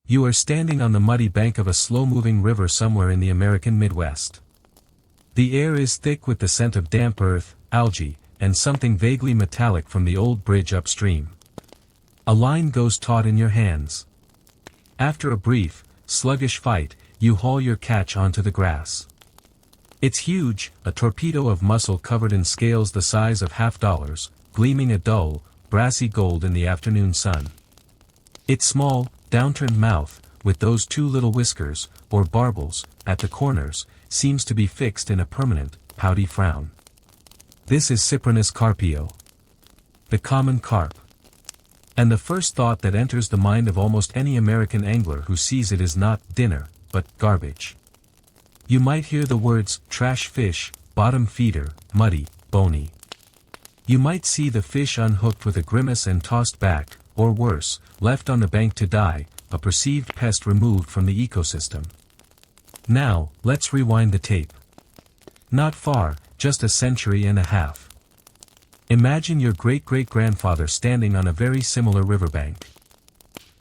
You are standing on the muddy bank of a slow-moving river somewhere in the American Midwest. The air is thick with the scent of damp earth, algae, and something vaguely metallic from the old bridge upstream. A line goes taut in your hands. After a brief, sluggish fight, you haul your catch onto the grass. It's huge, a torpedo of muscle covered in scales the size of $50, gleaming a dull, brassy gold in the afternoon sun. Its small, downturned mouth, with those two little whiskers, or barbels, at the corners, seems to be fixed in a permanent, pouty frown. This is Cyprinus carpio, the common carp. And the first thought that enters the mind of almost any American angler who sees it is not dinner, but garbage. You might hear the words trash fish, bottom feeder, muddy, bony. You might see the fish unhooked with a grimace and tossed back, or worse, left on the bank to die, a perceived pest removed from the ecosystem. Now, let's rewind the tape. Not far, just a century and a half. Imagine your great-great-grandfather standing on a very similar riverbank.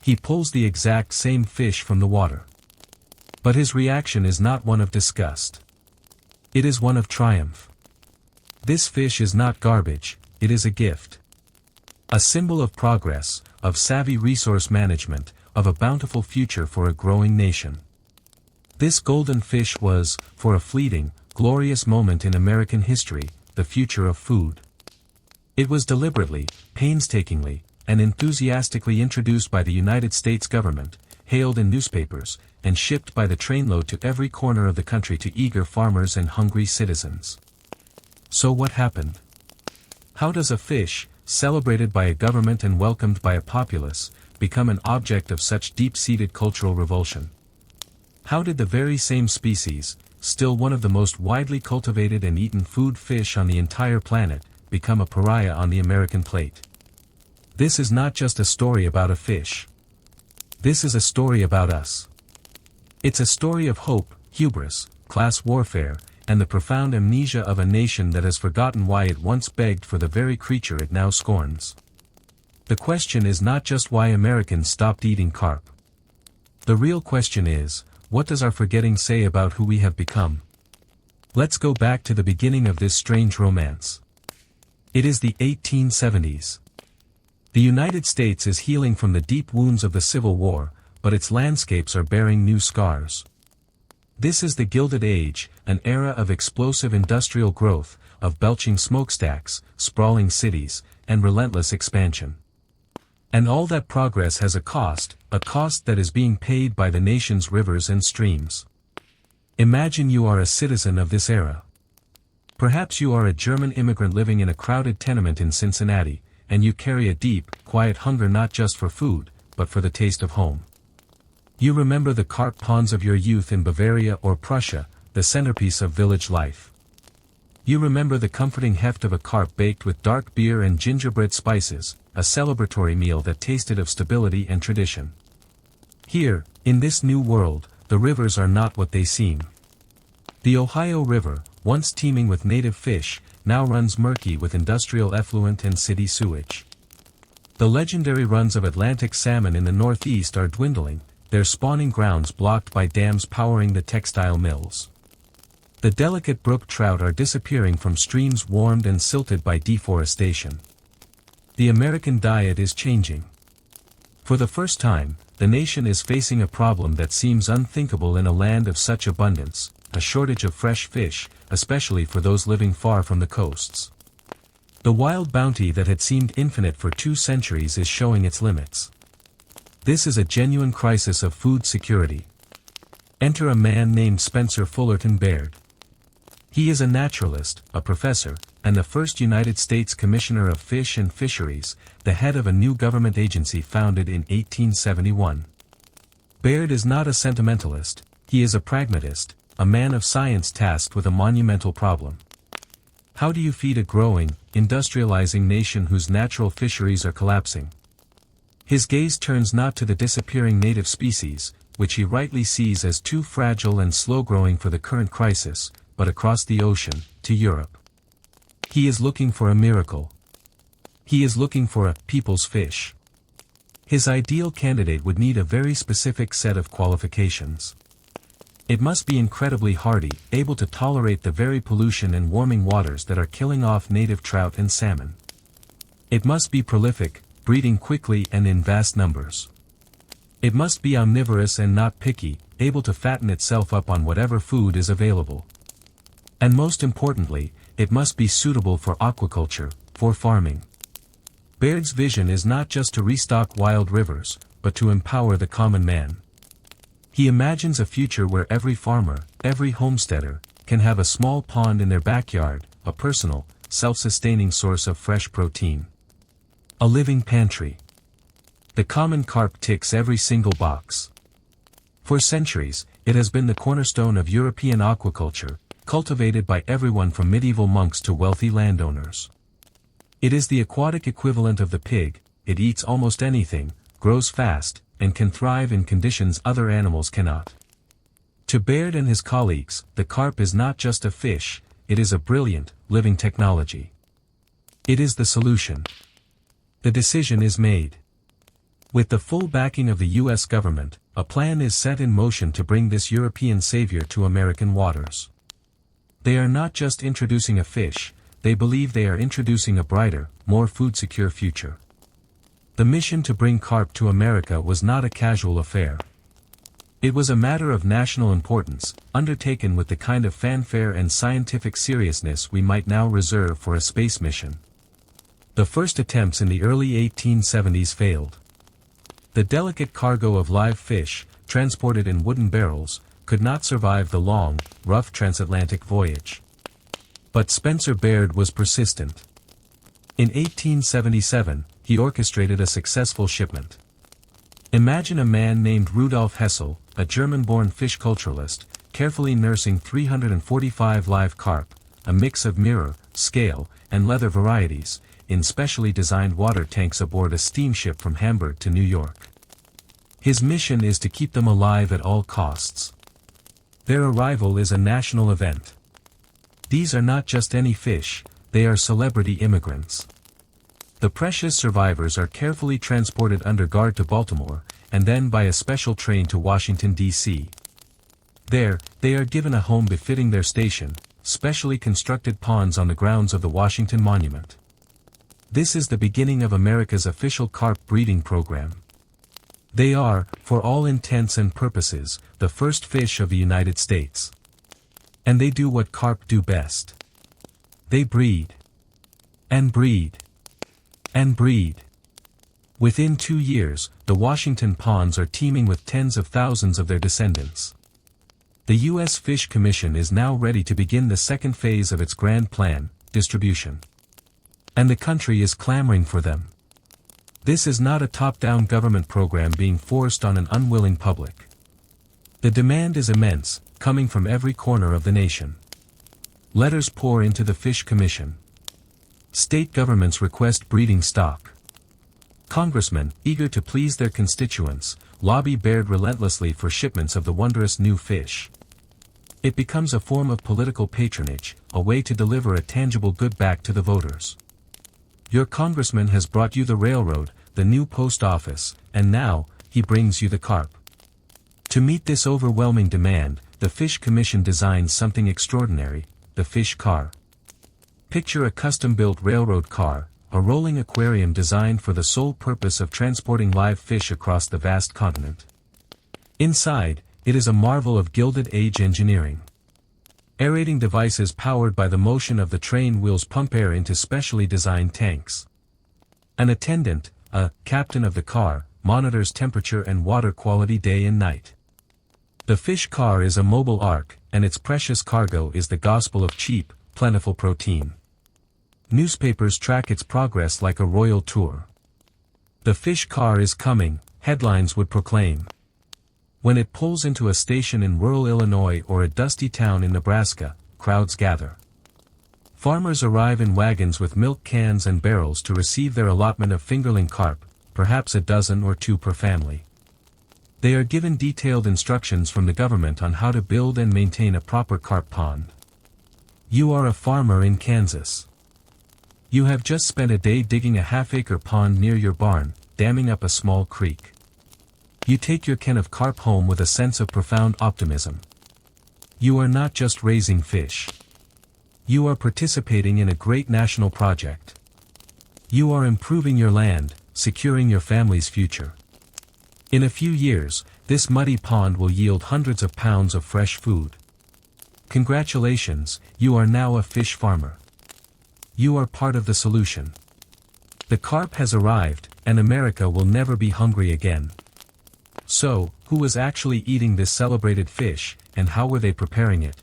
He pulls the exact same fish from the water. But his reaction is not one of disgust. It is one of triumph. This fish is not garbage, it is a gift. A symbol of progress, of savvy resource management, of a bountiful future for a growing nation. This golden fish was, for a fleeting, glorious moment in American history, the future of food. It was deliberately, painstakingly, and enthusiastically introduced by the United States government, hailed in newspapers, and shipped by the trainload to every corner of the country to eager farmers and hungry citizens. So what happened? How does a fish, celebrated by a government and welcomed by a populace, become an object of such deep-seated cultural revulsion? How did the very same species, still one of the most widely cultivated and eaten food fish on the entire planet, become a pariah on the American plate? This is not just a story about a fish. This is a story about us. It's a story of hope, hubris, class warfare, and the profound amnesia of a nation that has forgotten why it once begged for the very creature it now scorns. The question is not just why Americans stopped eating carp. The real question is, what does our forgetting say about who we have become? Let's go back to the beginning of this strange romance. It is the 1870s. The United States is healing from the deep wounds of the Civil War, but its landscapes are bearing new scars. This is the Gilded Age, an era of explosive industrial growth, of belching smokestacks, sprawling cities, and relentless expansion. And all that progress has a cost that is being paid by the nation's rivers and streams. Imagine you are a citizen of this era. Perhaps you are a German immigrant living in a crowded tenement in Cincinnati, and you carry a deep, quiet hunger not just for food, but for the taste of home. You remember the carp ponds of your youth in Bavaria or Prussia, the centerpiece of village life. You remember the comforting heft of a carp baked with dark beer and gingerbread spices, a celebratory meal that tasted of stability and tradition. Here, in this new world, the rivers are not what they seem. The Ohio River, once teeming with native fish, now runs murky with industrial effluent and city sewage. The legendary runs of Atlantic salmon in the Northeast are dwindling, their spawning grounds blocked by dams powering the textile mills. The delicate brook trout are disappearing from streams warmed and silted by deforestation. The American diet is changing. For the first time, the nation is facing a problem that seems unthinkable in a land of such abundance, a shortage of fresh fish, especially for those living far from the coasts. The wild bounty that had seemed infinite for 2 centuries is showing its limits. This is a genuine crisis of food security. Enter a man named Spencer Fullerton Baird. He is a naturalist, a professor, and the first United States Commissioner of Fish and Fisheries, the head of a new government agency founded in 1871. Baird is not a sentimentalist, he is a pragmatist, a man of science tasked with a monumental problem. How do you feed a growing, industrializing nation whose natural fisheries are collapsing? His gaze turns not to the disappearing native species, which he rightly sees as too fragile and slow-growing for the current crisis, but across the ocean, to Europe. He is looking for a miracle. He is looking for a people's fish. His ideal candidate would need a very specific set of qualifications. It must be incredibly hardy, able to tolerate the very pollution and warming waters that are killing off native trout and salmon. It must be prolific, breeding quickly and in vast numbers. It must be omnivorous and not picky, able to fatten itself up on whatever food is available. And most importantly, it must be suitable for aquaculture, for farming. Baird's vision is not just to restock wild rivers, but to empower the common man. He imagines a future where every farmer, every homesteader, can have a small pond in their backyard, a personal, self-sustaining source of fresh protein. A living pantry. The common carp ticks every single box. For centuries, it has been the cornerstone of European aquaculture, cultivated by everyone from medieval monks to wealthy landowners. It is the aquatic equivalent of the pig, it eats almost anything, grows fast, and can thrive in conditions other animals cannot. To Baird and his colleagues, the carp is not just a fish, it is a brilliant, living technology. It is the solution. The decision is made. With the full backing of the U.S. government, a plan is set in motion to bring this European savior to American waters. They are not just introducing a fish, they believe they are introducing a brighter, more food-secure future. The mission to bring carp to America was not a casual affair. It was a matter of national importance, undertaken with the kind of fanfare and scientific seriousness we might now reserve for a space mission. The first attempts in the early 1870s failed. The delicate cargo of live fish, transported in wooden barrels, could not survive the long, rough transatlantic voyage. But Spencer Baird was persistent. In 1877, he orchestrated a successful shipment. Imagine a man named Rudolf Hessel, a German-born fish culturalist, carefully nursing 345 live carp, a mix of mirror, scale, and leather varieties, in specially designed water tanks aboard a steamship from Hamburg to New York. His mission is to keep them alive at all costs. Their arrival is a national event. These are not just any fish, they are celebrity immigrants. The precious survivors are carefully transported under guard to Baltimore, and then by a special train to Washington, D.C. There, they are given a home befitting their station, specially constructed ponds on the grounds of the Washington Monument. This is the beginning of America's official carp breeding program. They are, for all intents and purposes, the first fish of the United States. And they do what carp do best. They breed. And breed. And breed. Within 2 years, the Washington ponds are teeming with tens of thousands of their descendants. The U.S. Fish Commission is now ready to begin the second phase of its grand plan, distribution. And the country is clamoring for them. This is not a top-down government program being forced on an unwilling public. The demand is immense, coming from every corner of the nation. Letters pour into the Fish Commission. State governments request breeding stock. Congressmen, eager to please their constituents, lobby Baird relentlessly for shipments of the wondrous new fish. It becomes a form of political patronage, a way to deliver a tangible good back to the voters. Your congressman has brought you the railroad, the new post office, and now, he brings you the carp. To meet this overwhelming demand, the Fish Commission designs something extraordinary, the fish car. Picture a custom-built railroad car, a rolling aquarium designed for the sole purpose of transporting live fish across the vast continent. Inside, it is a marvel of Gilded Age engineering. Aerating devices powered by the motion of the train wheels pump air into specially designed tanks. An attendant, a captain of the car, monitors temperature and water quality day and night. The fish car is a mobile ark, and its precious cargo is the gospel of cheap, plentiful protein. Newspapers track its progress like a royal tour. The fish car is coming, headlines would proclaim. When it pulls into a station in rural Illinois or a dusty town in Nebraska, crowds gather. Farmers arrive in wagons with milk cans and barrels to receive their allotment of fingerling carp, perhaps a dozen or two per family. They are given detailed instructions from the government on how to build and maintain a proper carp pond. You are a farmer in Kansas. You have just spent a day digging a half-acre pond near your barn, damming up a small creek. You take your can of carp home with a sense of profound optimism. You are not just raising fish. You are participating in a great national project. You are improving your land, securing your family's future. In a few years, this muddy pond will yield hundreds of pounds of fresh food. Congratulations, you are now a fish farmer. You are part of the solution. The carp has arrived, and America will never be hungry again. So, who was actually eating this celebrated fish, and how were they preparing it?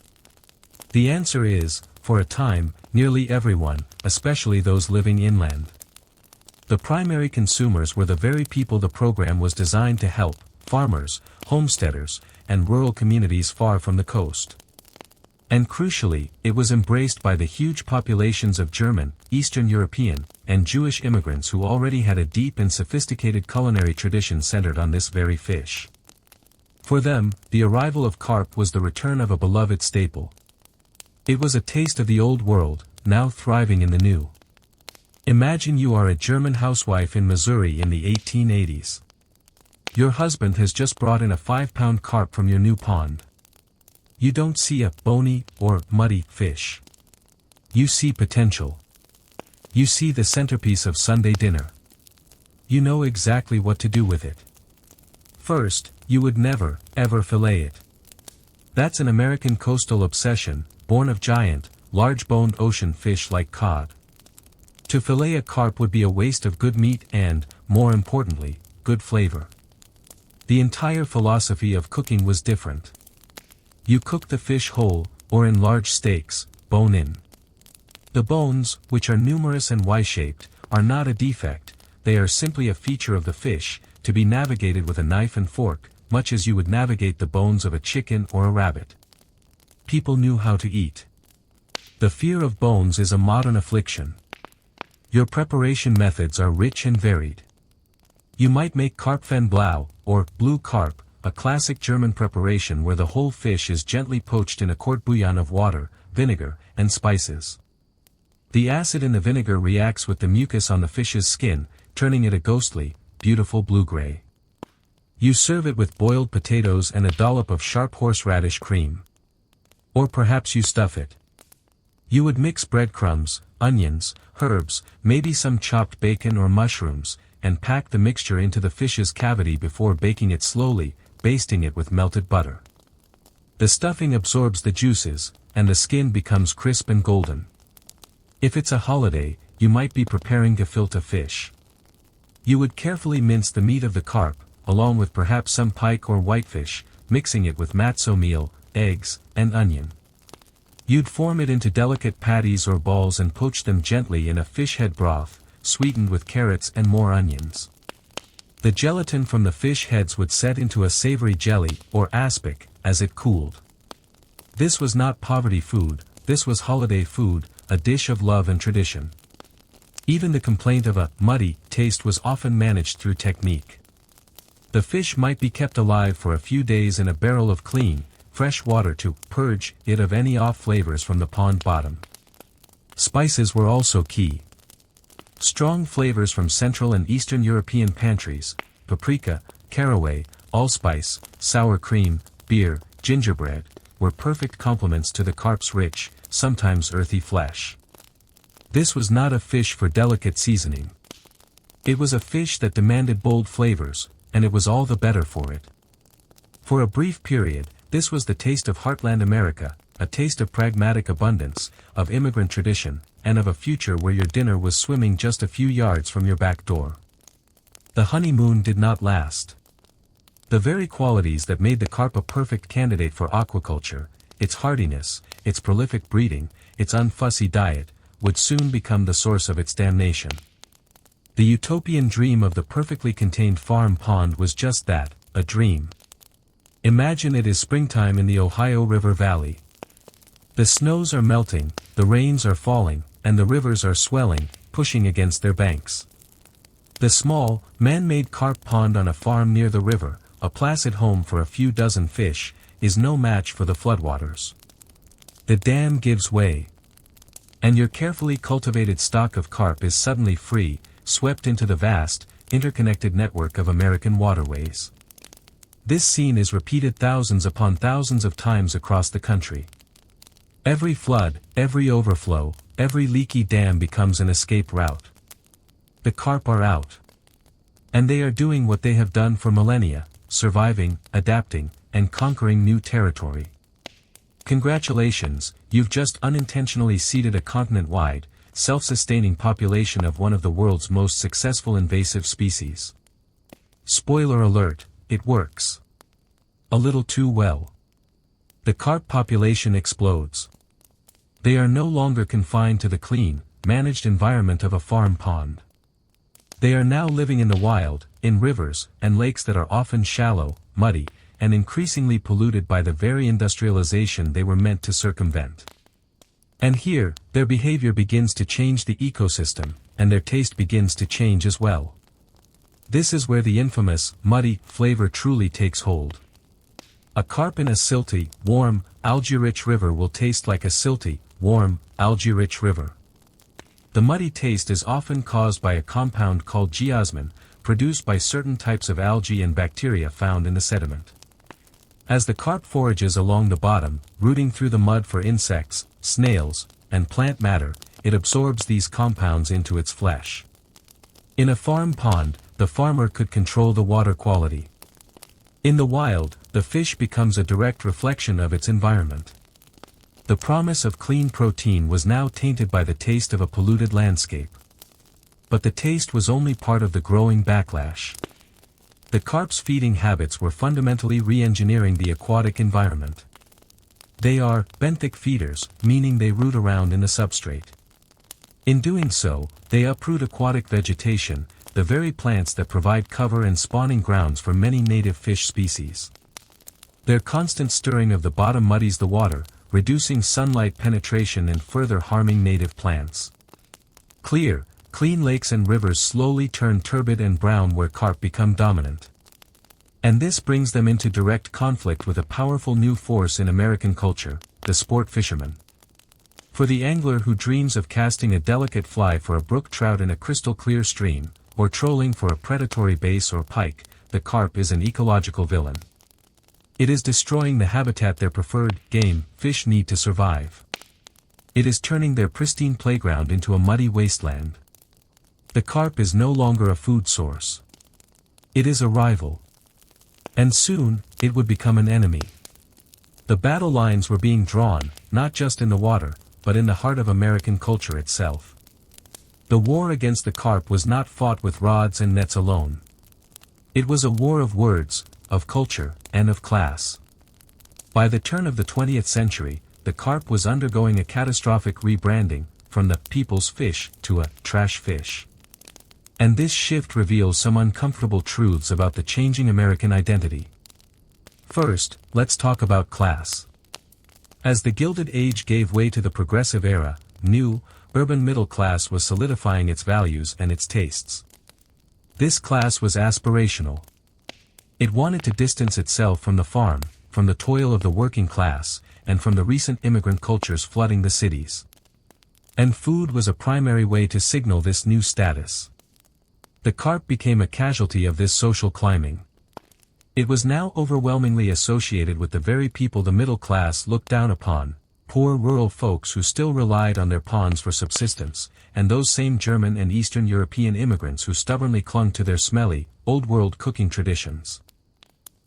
The answer is, for a time, nearly everyone, especially those living inland. The primary consumers were the very people the program was designed to help: farmers, homesteaders, and rural communities far from the coast. And crucially, it was embraced by the huge populations of German, Eastern European, and Jewish immigrants who already had a deep and sophisticated culinary tradition centered on this very fish. For them, the arrival of carp was the return of a beloved staple. It was a taste of the old world, now thriving in the new. Imagine you are a German housewife in Missouri in the 1880s. Your husband has just brought in a 5-pound carp from your new pond. You don't see a bony or muddy fish. You see potential. You see the centerpiece of Sunday dinner. You know exactly what to do with it. First, you would never, ever fillet it. That's an American coastal obsession, born of giant, large-boned ocean fish like cod. To fillet a carp would be a waste of good meat and, more importantly, good flavor. The entire philosophy of cooking was different. You cook the fish whole, or in large steaks, bone in. The bones, which are numerous and Y-shaped, are not a defect, they are simply a feature of the fish, to be navigated with a knife and fork, much as you would navigate the bones of a chicken or a rabbit. People knew how to eat. The fear of bones is a modern affliction. Your preparation methods are rich and varied. You might make Karpfen blau, or blue carp, a classic German preparation where the whole fish is gently poached in a court bouillon of water, vinegar, and spices. The acid in the vinegar reacts with the mucus on the fish's skin, turning it a ghostly, beautiful blue-gray. You serve it with boiled potatoes and a dollop of sharp horseradish cream. Or perhaps you stuff it. You would mix breadcrumbs, onions, herbs, maybe some chopped bacon or mushrooms, and pack the mixture into the fish's cavity before baking it slowly, basting it with melted butter. The stuffing absorbs the juices, and the skin becomes crisp and golden. If it's a holiday, you might be preparing gefilte fish. You would carefully mince the meat of the carp, along with perhaps some pike or whitefish, mixing it with matzo meal, eggs, and onion. You'd form it into delicate patties or balls and poach them gently in a fish head broth, sweetened with carrots and more onions. The gelatin from the fish heads would set into a savory jelly, or aspic, as it cooled. This was not poverty food, this was holiday food, a dish of love and tradition. Even the complaint of a muddy taste was often managed through technique. The fish might be kept alive for a few days in a barrel of clean, fresh water to purge it of any off flavors from the pond bottom. Spices were also key. Strong flavors from Central and Eastern European pantries, paprika, caraway, allspice, sour cream, beer, gingerbread, were perfect complements to the carp's rich, sometimes earthy flesh. This was not a fish for delicate seasoning. It was a fish that demanded bold flavors, and it was all the better for it. For a brief period, this was the taste of heartland America, a taste of pragmatic abundance, of immigrant tradition, and of a future where your dinner was swimming just a few yards from your back door. The honeymoon did not last. The very qualities that made the carp a perfect candidate for aquaculture, its hardiness, its prolific breeding, its unfussy diet, would soon become the source of its damnation. The utopian dream of the perfectly contained farm pond was just that, a dream. Imagine it is springtime in the Ohio River Valley. The snows are melting, the rains are falling, and the rivers are swelling, pushing against their banks. The small, man-made carp pond on a farm near the river, a placid home for a few dozen fish, is no match for the floodwaters. The dam gives way. And your carefully cultivated stock of carp is suddenly free, swept into the vast, interconnected network of American waterways. This scene is repeated thousands upon thousands of times across the country. Every flood, every overflow, every leaky dam becomes an escape route. The carp are out. And they are doing what they have done for millennia, surviving, adapting, and conquering new territory. Congratulations, you've just unintentionally seeded a continent-wide, self-sustaining population of one of the world's most successful invasive species. Spoiler alert, it works. A little too well. The carp population explodes. They are no longer confined to the clean, managed environment of a farm pond. They are now living in the wild, in rivers and lakes that are often shallow, muddy, and increasingly polluted by the very industrialization they were meant to circumvent. And here, their behavior begins to change the ecosystem, and their taste begins to change as well. This is where the infamous, muddy, flavor truly takes hold. A carp in a silty, warm, algae-rich river will taste like a silty, warm, algae-rich river. The muddy taste is often caused by a compound called geosmin, produced by certain types of algae and bacteria found in the sediment. As the carp forages along the bottom, rooting through the mud for insects, snails, and plant matter, it absorbs these compounds into its flesh. In a farm pond, the farmer could control the water quality. In the wild, the fish becomes a direct reflection of its environment. The promise of clean protein was now tainted by the taste of a polluted landscape. But the taste was only part of the growing backlash. The carp's feeding habits were fundamentally re-engineering the aquatic environment. They are benthic feeders, meaning they root around in the substrate. In doing so, they uproot aquatic vegetation, the very plants that provide cover and spawning grounds for many native fish species. Their constant stirring of the bottom muddies the water, reducing sunlight penetration and further harming native plants. Clear, clean lakes and rivers slowly turn turbid and brown where carp become dominant. And this brings them into direct conflict with a powerful new force in American culture, the sport fisherman. For the angler who dreams of casting a delicate fly for a brook trout in a crystal-clear stream, or trolling for a predatory bass or pike, the carp is an ecological villain. It is destroying the habitat their preferred game fish need to survive. It is turning their pristine playground into a muddy wasteland. The carp is no longer a food source. It is a rival. And soon, it would become an enemy. The battle lines were being drawn, not just in the water, but in the heart of American culture itself. The war against the carp was not fought with rods and nets alone. It was a war of words, of culture, and of class. By the turn of the 20th century, the carp was undergoing a catastrophic rebranding, from the people's fish to a trash fish. And this shift reveals some uncomfortable truths about the changing American identity. First, let's talk about class. As the Gilded Age gave way to the Progressive Era, new, urban middle class was solidifying its values and its tastes. This class was aspirational. It wanted to distance itself from the farm, from the toil of the working class, and from the recent immigrant cultures flooding the cities. And food was a primary way to signal this new status. The carp became a casualty of this social climbing. It was now overwhelmingly associated with the very people the middle class looked down upon, poor rural folks who still relied on their ponds for subsistence, and those same German and Eastern European immigrants who stubbornly clung to their smelly, old-world cooking traditions.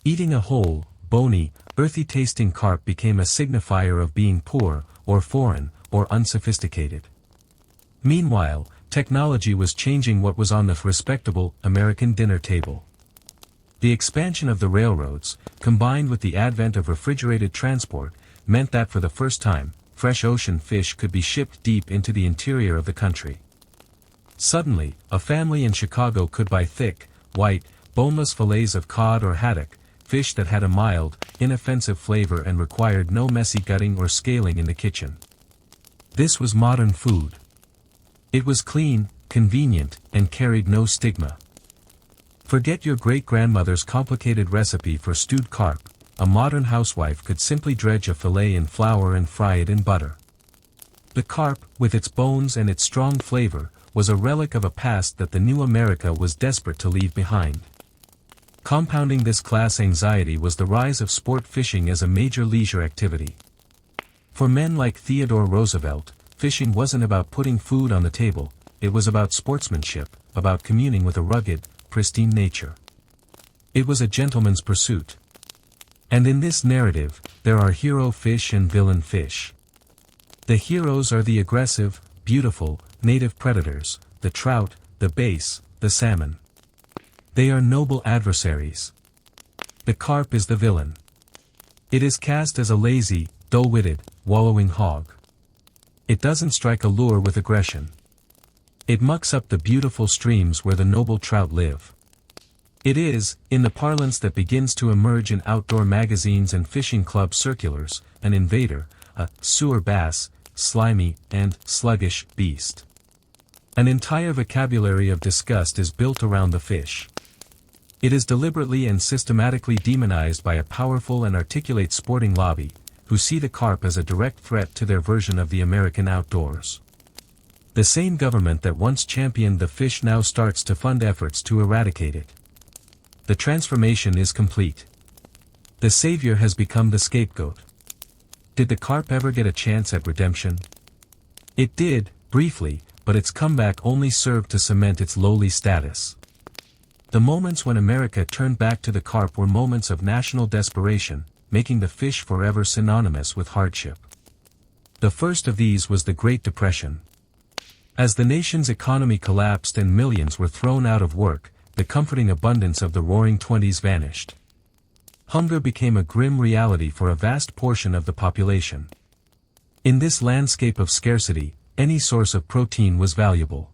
Eating a whole, bony, earthy-tasting carp became a signifier of being poor, or foreign, or unsophisticated. Meanwhile, technology was changing what was on the respectable American dinner table. The expansion of the railroads, combined with the advent of refrigerated transport, meant that for the first time, fresh ocean fish could be shipped deep into the interior of the country. Suddenly, a family in Chicago could buy thick, white, boneless fillets of cod or haddock, fish that had a mild, inoffensive flavor and required no messy gutting or scaling in the kitchen. This was modern food. It was clean, convenient, and carried no stigma. Forget your great-grandmother's complicated recipe for stewed carp. A modern housewife could simply dredge a fillet in flour and fry it in butter. The carp, with its bones and its strong flavor, was a relic of a past that the new America was desperate to leave behind. Compounding this class anxiety was the rise of sport fishing as a major leisure activity. For men like Theodore Roosevelt, fishing wasn't about putting food on the table, it was about sportsmanship, about communing with a rugged, pristine nature. It was a gentleman's pursuit. And in this narrative, there are hero fish and villain fish. The heroes are the aggressive, beautiful, native predators, the trout, the bass, the salmon. They are noble adversaries. The carp is the villain. It is cast as a lazy, dull-witted, wallowing hog. It doesn't strike a lure with aggression. It mucks up the beautiful streams where the noble trout live. It is, in the parlance that begins to emerge in outdoor magazines and fishing club circulars, an invader, a sewer bass, slimy, and sluggish beast. An entire vocabulary of disgust is built around the fish. It is deliberately and systematically demonized by a powerful and articulate sporting lobby, who see the carp as a direct threat to their version of the American outdoors. The same government that once championed the fish now starts to fund efforts to eradicate it. The transformation is complete. The savior has become the scapegoat. Did the carp ever get a chance at redemption? It did, briefly, but its comeback only served to cement its lowly status. The moments when America turned back to the carp were moments of national desperation, making the fish forever synonymous with hardship. The first of these was the Great Depression. As the nation's economy collapsed and millions were thrown out of work, the comforting abundance of the Roaring Twenties vanished. Hunger became a grim reality for a vast portion of the population. In this landscape of scarcity, any source of protein was valuable.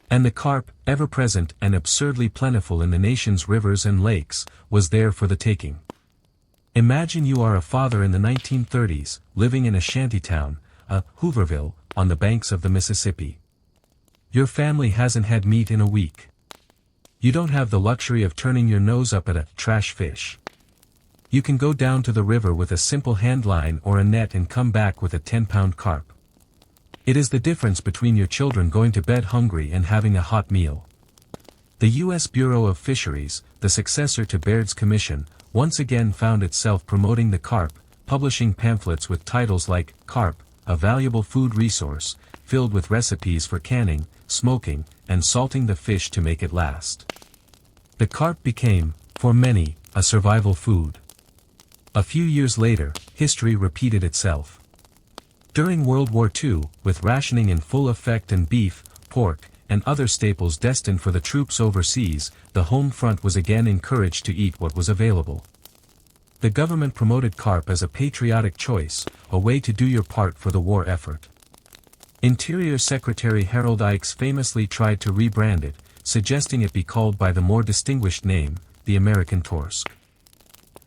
And the carp, ever present and absurdly plentiful in the nation's rivers and lakes, was there for the taking. Imagine you are a father in the 1930s, living in a shantytown, a Hooverville, on the banks of the Mississippi. Your family hasn't had meat in a week. You don't have the luxury of turning your nose up at a trash fish. You can go down to the river with a simple hand line or a net and come back with a 10-pound carp. It is the difference between your children going to bed hungry and having a hot meal. The U.S. Bureau of Fisheries, the successor to Baird's Commission, once again found itself promoting the carp, publishing pamphlets with titles like Carp, a valuable food resource, filled with recipes for canning, smoking, and salting the fish to make it last. The carp became, for many, a survival food. A few years later, history repeated itself. During World War II, with rationing in full effect and beef, pork, and other staples destined for the troops overseas, the home front was again encouraged to eat what was available. The government promoted carp as a patriotic choice, a way to do your part for the war effort. Interior Secretary Harold Ickes famously tried to rebrand it, suggesting it be called by the more distinguished name, the American Torsk.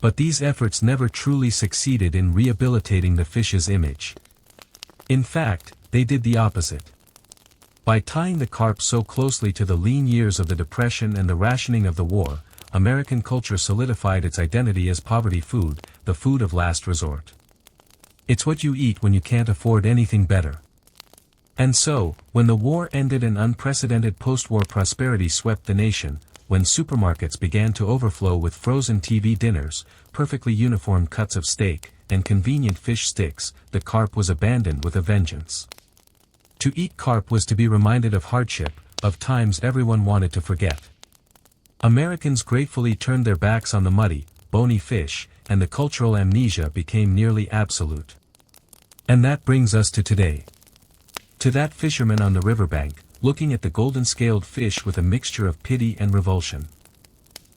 But these efforts never truly succeeded in rehabilitating the fish's image. In fact, they did the opposite. By tying the carp so closely to the lean years of the Depression and the rationing of the war, American culture solidified its identity as poverty food, the food of last resort. It's what you eat when you can't afford anything better. And so, when the war ended and unprecedented post-war prosperity swept the nation, when supermarkets began to overflow with frozen TV dinners, perfectly uniform cuts of steak, and convenient fish sticks, the carp was abandoned with a vengeance. To eat carp was to be reminded of hardship, of times everyone wanted to forget. Americans gratefully turned their backs on the muddy, bony fish, and the cultural amnesia became nearly absolute. And that brings us to today. To that fisherman on the riverbank, looking at the golden-scaled fish with a mixture of pity and revulsion.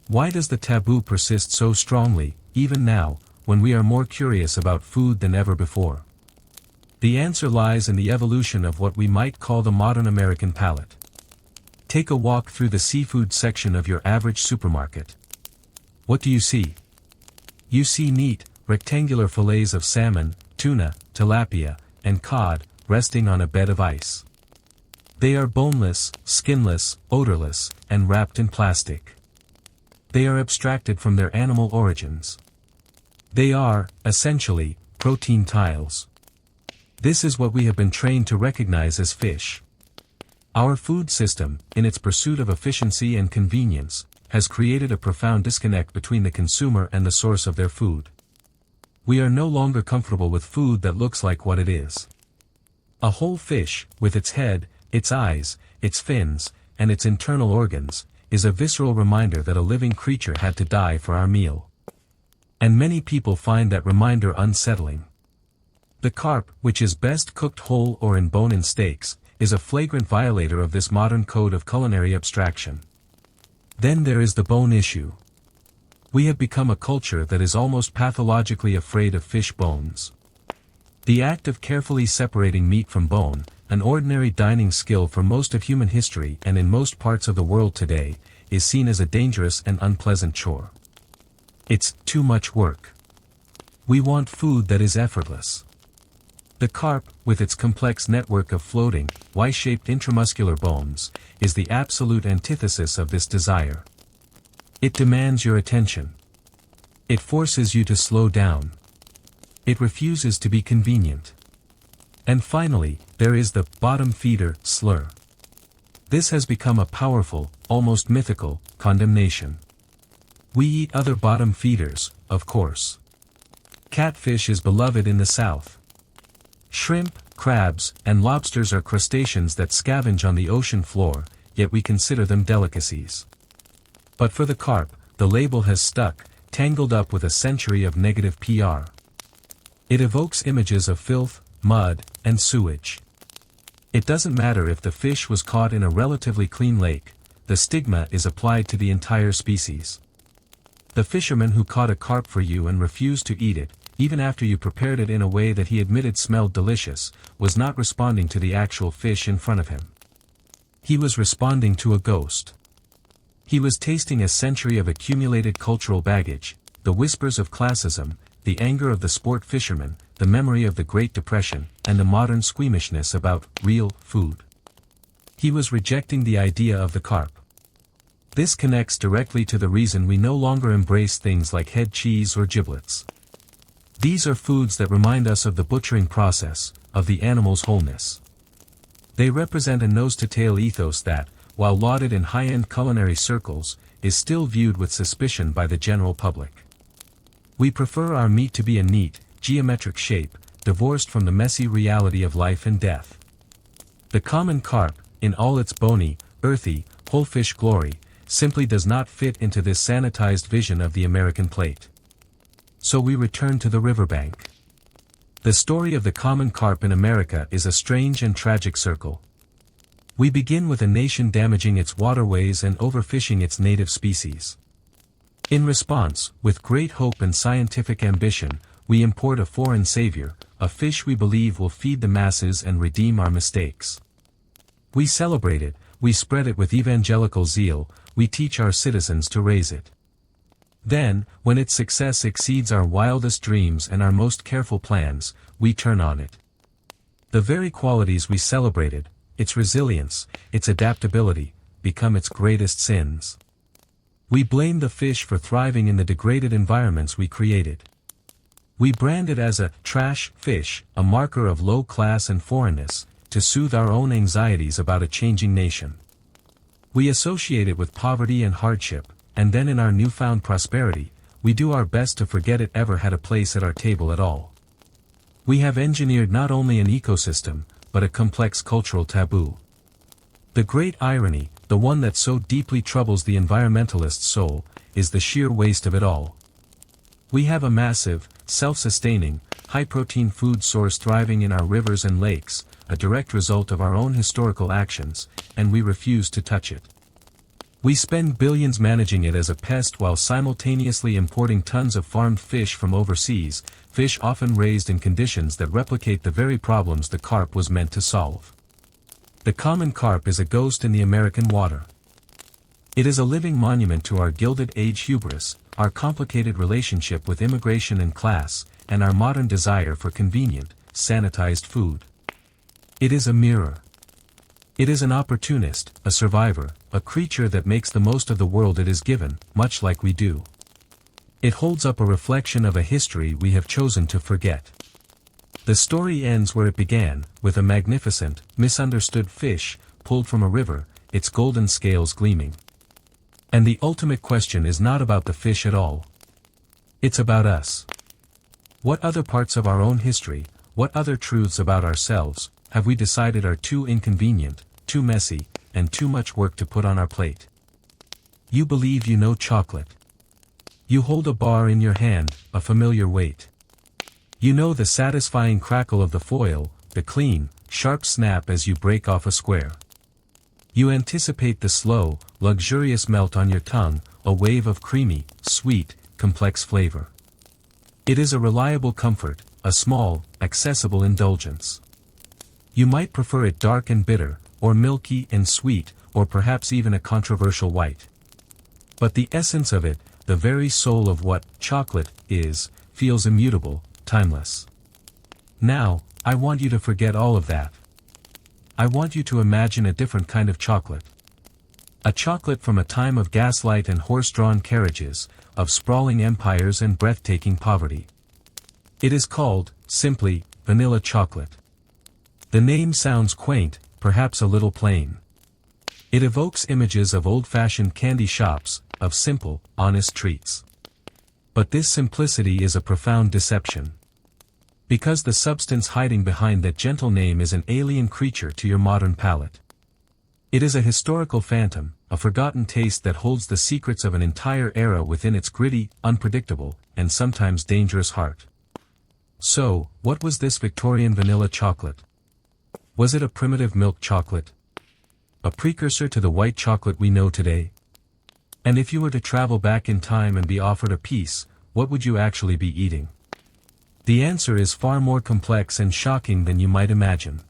Why does the taboo persist so strongly, even now, when we are more curious about food than ever before? The answer lies in the evolution of what we might call the modern American palate. Take a walk through the seafood section of your average supermarket. What do you see? You see neat, rectangular fillets of salmon, tuna, tilapia, and cod, resting on a bed of ice. They are boneless, skinless, odorless, and wrapped in plastic. They are abstracted from their animal origins. They are, essentially, protein tiles. This is what we have been trained to recognize as fish. Our food system, in its pursuit of efficiency and convenience, has created a profound disconnect between the consumer and the source of their food. We are no longer comfortable with food that looks like what it is. A whole fish, with its head, its eyes, its fins, and its internal organs, is a visceral reminder that a living creature had to die for our meal. And many people find that reminder unsettling. The carp, which is best cooked whole or in bone-in steaks, is a flagrant violator of this modern code of culinary abstraction. Then there is the bone issue. We have become a culture that is almost pathologically afraid of fish bones. The act of carefully separating meat from bone, an ordinary dining skill for most of human history and in most parts of the world today, is seen as a dangerous and unpleasant chore. It's too much work. We want food that is effortless. The carp, with its complex network of floating, Y-shaped intramuscular bones, is the absolute antithesis of this desire. It demands your attention. It forces you to slow down. It refuses to be convenient. And finally, there is the bottom feeder slur. This has become a powerful, almost mythical, condemnation. We eat other bottom feeders, of course. Catfish is beloved in the South. Shrimp, crabs, and lobsters are crustaceans that scavenge on the ocean floor, yet we consider them delicacies. But for the carp, the label has stuck, tangled up with a century of negative PR. It evokes images of filth, mud, and sewage. It doesn't matter if the fish was caught in a relatively clean lake, the stigma is applied to the entire species. The fisherman who caught a carp for you and refused to eat it, even after you prepared it in a way that he admitted smelled delicious, was not responding to the actual fish in front of him. He was responding to a ghost. He was tasting a century of accumulated cultural baggage, the whispers of classism, the anger of the sport fisherman, the memory of the Great Depression, and the modern squeamishness about real food. He was rejecting the idea of the carp. This connects directly to the reason we no longer embrace things like head cheese or giblets. These are foods that remind us of the butchering process, of the animal's wholeness. They represent a nose-to-tail ethos that, while lauded in high-end culinary circles, is still viewed with suspicion by the general public. We prefer our meat to be a neat, geometric shape, divorced from the messy reality of life and death. The common carp, in all its bony, earthy, whole fish glory, simply does not fit into this sanitized vision of the American plate. So we return to the riverbank. The story of the common carp in America is a strange and tragic circle. We begin with a nation damaging its waterways and overfishing its native species. In response, with great hope and scientific ambition, we import a foreign savior, a fish we believe will feed the masses and redeem our mistakes. We celebrate it, we spread it with evangelical zeal, we teach our citizens to raise it. Then, when its success exceeds our wildest dreams and our most careful plans, we turn on it. The very qualities we celebrated, its resilience, its adaptability, become its greatest sins. We blame the fish for thriving in the degraded environments we created. We brand it as a trash fish, a marker of low class and foreignness, to soothe our own anxieties about a changing nation. We associate it with poverty and hardship, and then in our newfound prosperity, we do our best to forget it ever had a place at our table at all. We have engineered not only an ecosystem, but a complex cultural taboo. The great irony, the one that so deeply troubles the environmentalist soul, is the sheer waste of it all. We have a massive, self-sustaining, high-protein food source thriving in our rivers and lakes, a direct result of our own historical actions, and we refuse to touch it. We spend billions managing it as a pest while simultaneously importing tons of farmed fish from overseas, fish often raised in conditions that replicate the very problems the carp was meant to solve. The common carp is a ghost in the American water. It is a living monument to our Gilded Age hubris, our complicated relationship with immigration and class, and our modern desire for convenient, sanitized food. It is a mirror. It is an opportunist, a survivor, a creature that makes the most of the world it is given, much like we do. It holds up a reflection of a history we have chosen to forget. The story ends where it began, with a magnificent, misunderstood fish, pulled from a river, its golden scales gleaming. And the ultimate question is not about the fish at all. It's about us. What other parts of our own history, what other truths about ourselves, have we decided are too inconvenient, too messy, and too much work to put on our plate? You believe you know chocolate. You hold a bar in your hand, a familiar weight. You know the satisfying crackle of the foil, the clean, sharp snap as you break off a square. You anticipate the slow, luxurious melt on your tongue, a wave of creamy, sweet, complex flavor. It is a reliable comfort, a small, accessible indulgence. You might prefer it dark and bitter, or milky and sweet, or perhaps even a controversial white. But the essence of it, the very soul of what chocolate is, feels immutable, timeless. Now, I want you to forget all of that. I want you to imagine a different kind of chocolate. A chocolate from a time of gaslight and horse-drawn carriages, of sprawling empires and breathtaking poverty. It is called, simply, vanilla chocolate. The name sounds quaint, perhaps a little plain. It evokes images of old-fashioned candy shops, of simple, honest treats. But this simplicity is a profound deception. Because the substance hiding behind that gentle name is an alien creature to your modern palate. It is a historical phantom, a forgotten taste that holds the secrets of an entire era within its gritty, unpredictable, and sometimes dangerous heart. So, what was this Victorian vanilla chocolate? Was it a primitive milk chocolate? A precursor to the white chocolate we know today? And if you were to travel back in time and be offered a piece, what would you actually be eating? The answer is far more complex and shocking than you might imagine.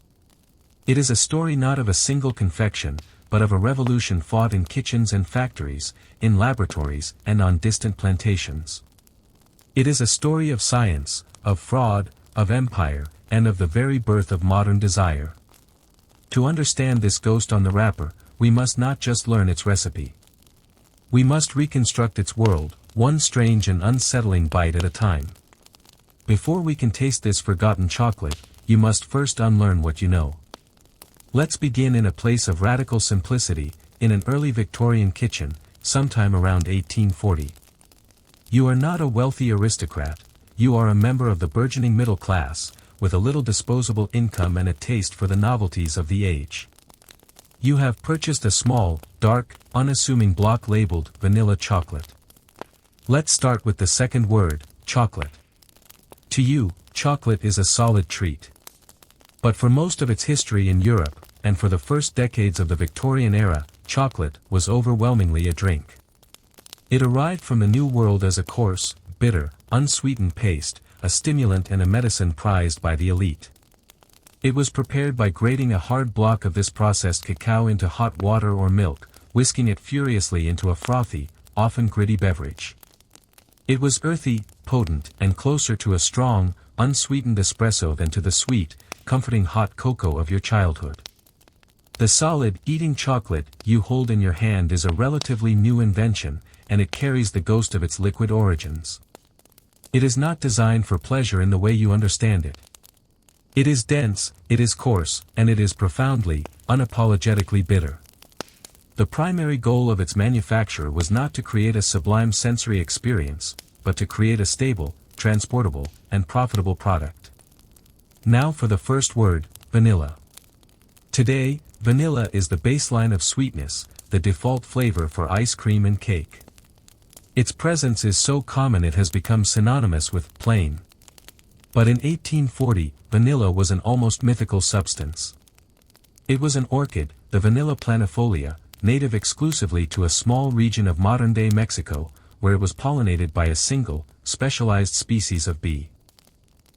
It is a story not of a single confection, but of a revolution fought in kitchens and factories, in laboratories, and on distant plantations. It is a story of science, of fraud, of empire, and of the very birth of modern desire. To understand this ghost on the wrapper, we must not just learn its recipe. We must reconstruct its world, one strange and unsettling bite at a time. Before we can taste this forgotten chocolate, you must first unlearn what you know. Let's begin in a place of radical simplicity, in an early Victorian kitchen, sometime around 1840. You are not a wealthy aristocrat, you are a member of the burgeoning middle class, with a little disposable income and a taste for the novelties of the age. You have purchased a small, dark, unassuming block labeled vanilla chocolate. Let's start with the second word, chocolate. To you, chocolate is a solid treat. But for most of its history in Europe, and for the first decades of the Victorian era, chocolate was overwhelmingly a drink. It arrived from the New World as a coarse, bitter, unsweetened paste, a stimulant and a medicine prized by the elite. It was prepared by grating a hard block of this processed cacao into hot water or milk, whisking it furiously into a frothy, often gritty beverage. It was earthy, potent, and closer to a strong, unsweetened espresso than to the sweet, comforting hot cocoa of your childhood. The solid, eating chocolate you hold in your hand is a relatively new invention, and it carries the ghost of its liquid origins. It is not designed for pleasure in the way you understand it. It is dense, it is coarse, and it is profoundly, unapologetically bitter. The primary goal of its manufacture was not to create a sublime sensory experience, but to create a stable, transportable, and profitable product. Now for the first word, vanilla. Today, vanilla is the baseline of sweetness, the default flavor for ice cream and cake. Its presence is so common it has become synonymous with plain. But in 1840, vanilla was an almost mythical substance. It was an orchid, the Vanilla planifolia, native exclusively to a small region of modern-day Mexico, where it was pollinated by a single, specialized species of bee.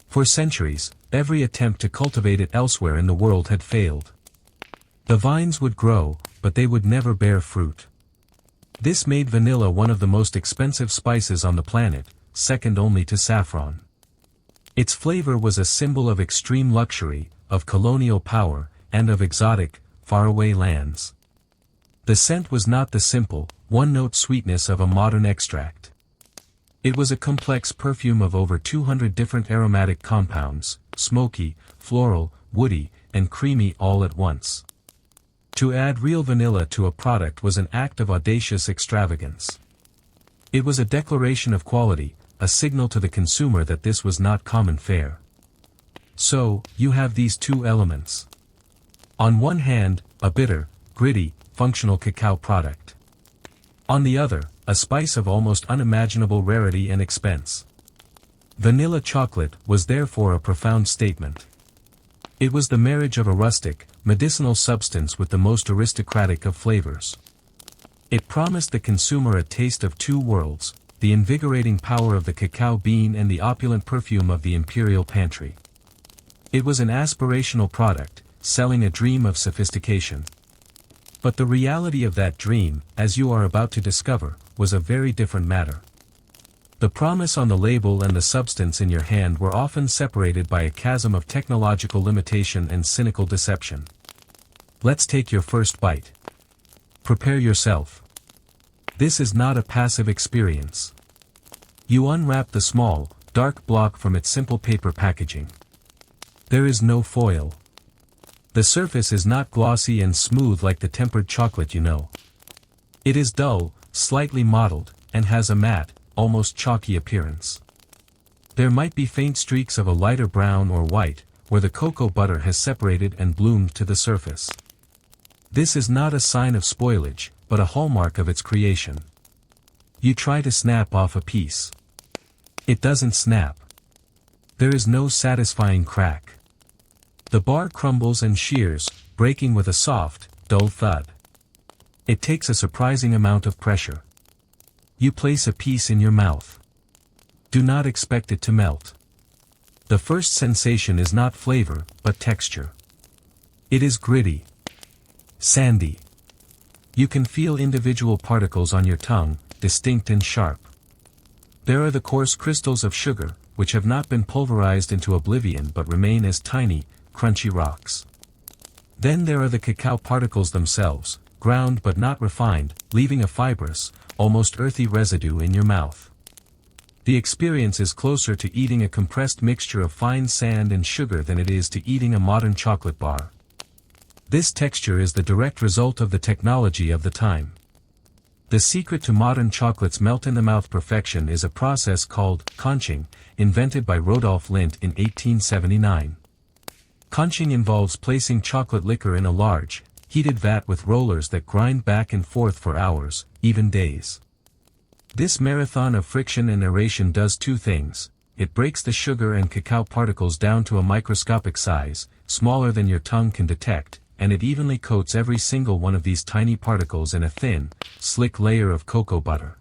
For centuries, every attempt to cultivate it elsewhere in the world had failed. The vines would grow, but they would never bear fruit. This made vanilla one of the most expensive spices on the planet, second only to saffron. Its flavor was a symbol of extreme luxury, of colonial power, and of exotic, faraway lands. The scent was not the simple, one-note sweetness of a modern extract. It was a complex perfume of over 200 different aromatic compounds, smoky, floral, woody, and creamy all at once. To add real vanilla to a product was an act of audacious extravagance. It was a declaration of quality, a signal to the consumer that this was not common fare. So, you have these two elements. On one hand, a bitter, gritty, functional cacao product. On the other, a spice of almost unimaginable rarity and expense. Vanilla chocolate was therefore a profound statement. It was the marriage of a rustic, medicinal substance with the most aristocratic of flavors. It promised the consumer a taste of two worlds, the invigorating power of the cacao bean and the opulent perfume of the imperial pantry. It was an aspirational product, selling a dream of sophistication. But the reality of that dream, as you are about to discover, was a very different matter. The promise on the label and the substance in your hand were often separated by a chasm of technological limitation and cynical deception. Let's take your first bite. Prepare yourself. This is not a passive experience. You unwrap the small, dark block from its simple paper packaging. There is no foil. The surface is not glossy and smooth like the tempered chocolate you know. It is dull, slightly mottled, and has a matte, almost chalky appearance. There might be faint streaks of a lighter brown or white, where the cocoa butter has separated and bloomed to the surface. This is not a sign of spoilage, but a hallmark of its creation. You try to snap off a piece. It doesn't snap. There is no satisfying crack. The bar crumbles and shears, breaking with a soft, dull thud. It takes a surprising amount of pressure. You place a piece in your mouth. Do not expect it to melt. The first sensation is not flavor, but texture. It is gritty. Sandy. You can feel individual particles on your tongue, distinct and sharp. There are the coarse crystals of sugar, which have not been pulverized into oblivion but remain as tiny, crunchy rocks. Then there are the cacao particles themselves, ground but not refined, leaving a fibrous, almost earthy residue in your mouth. The experience is closer to eating a compressed mixture of fine sand and sugar than it is to eating a modern chocolate bar. This texture is the direct result of the technology of the time. The secret to modern chocolate's melt-in-the-mouth perfection is a process called conching, invented by Rodolphe Lindt in 1879. Conching involves placing chocolate liquor in a large, heated vat with rollers that grind back and forth for hours, even days. This marathon of friction and aeration does two things. It breaks the sugar and cacao particles down to a microscopic size, smaller than your tongue can detect, and it evenly coats every single one of these tiny particles in a thin, slick layer of cocoa butter.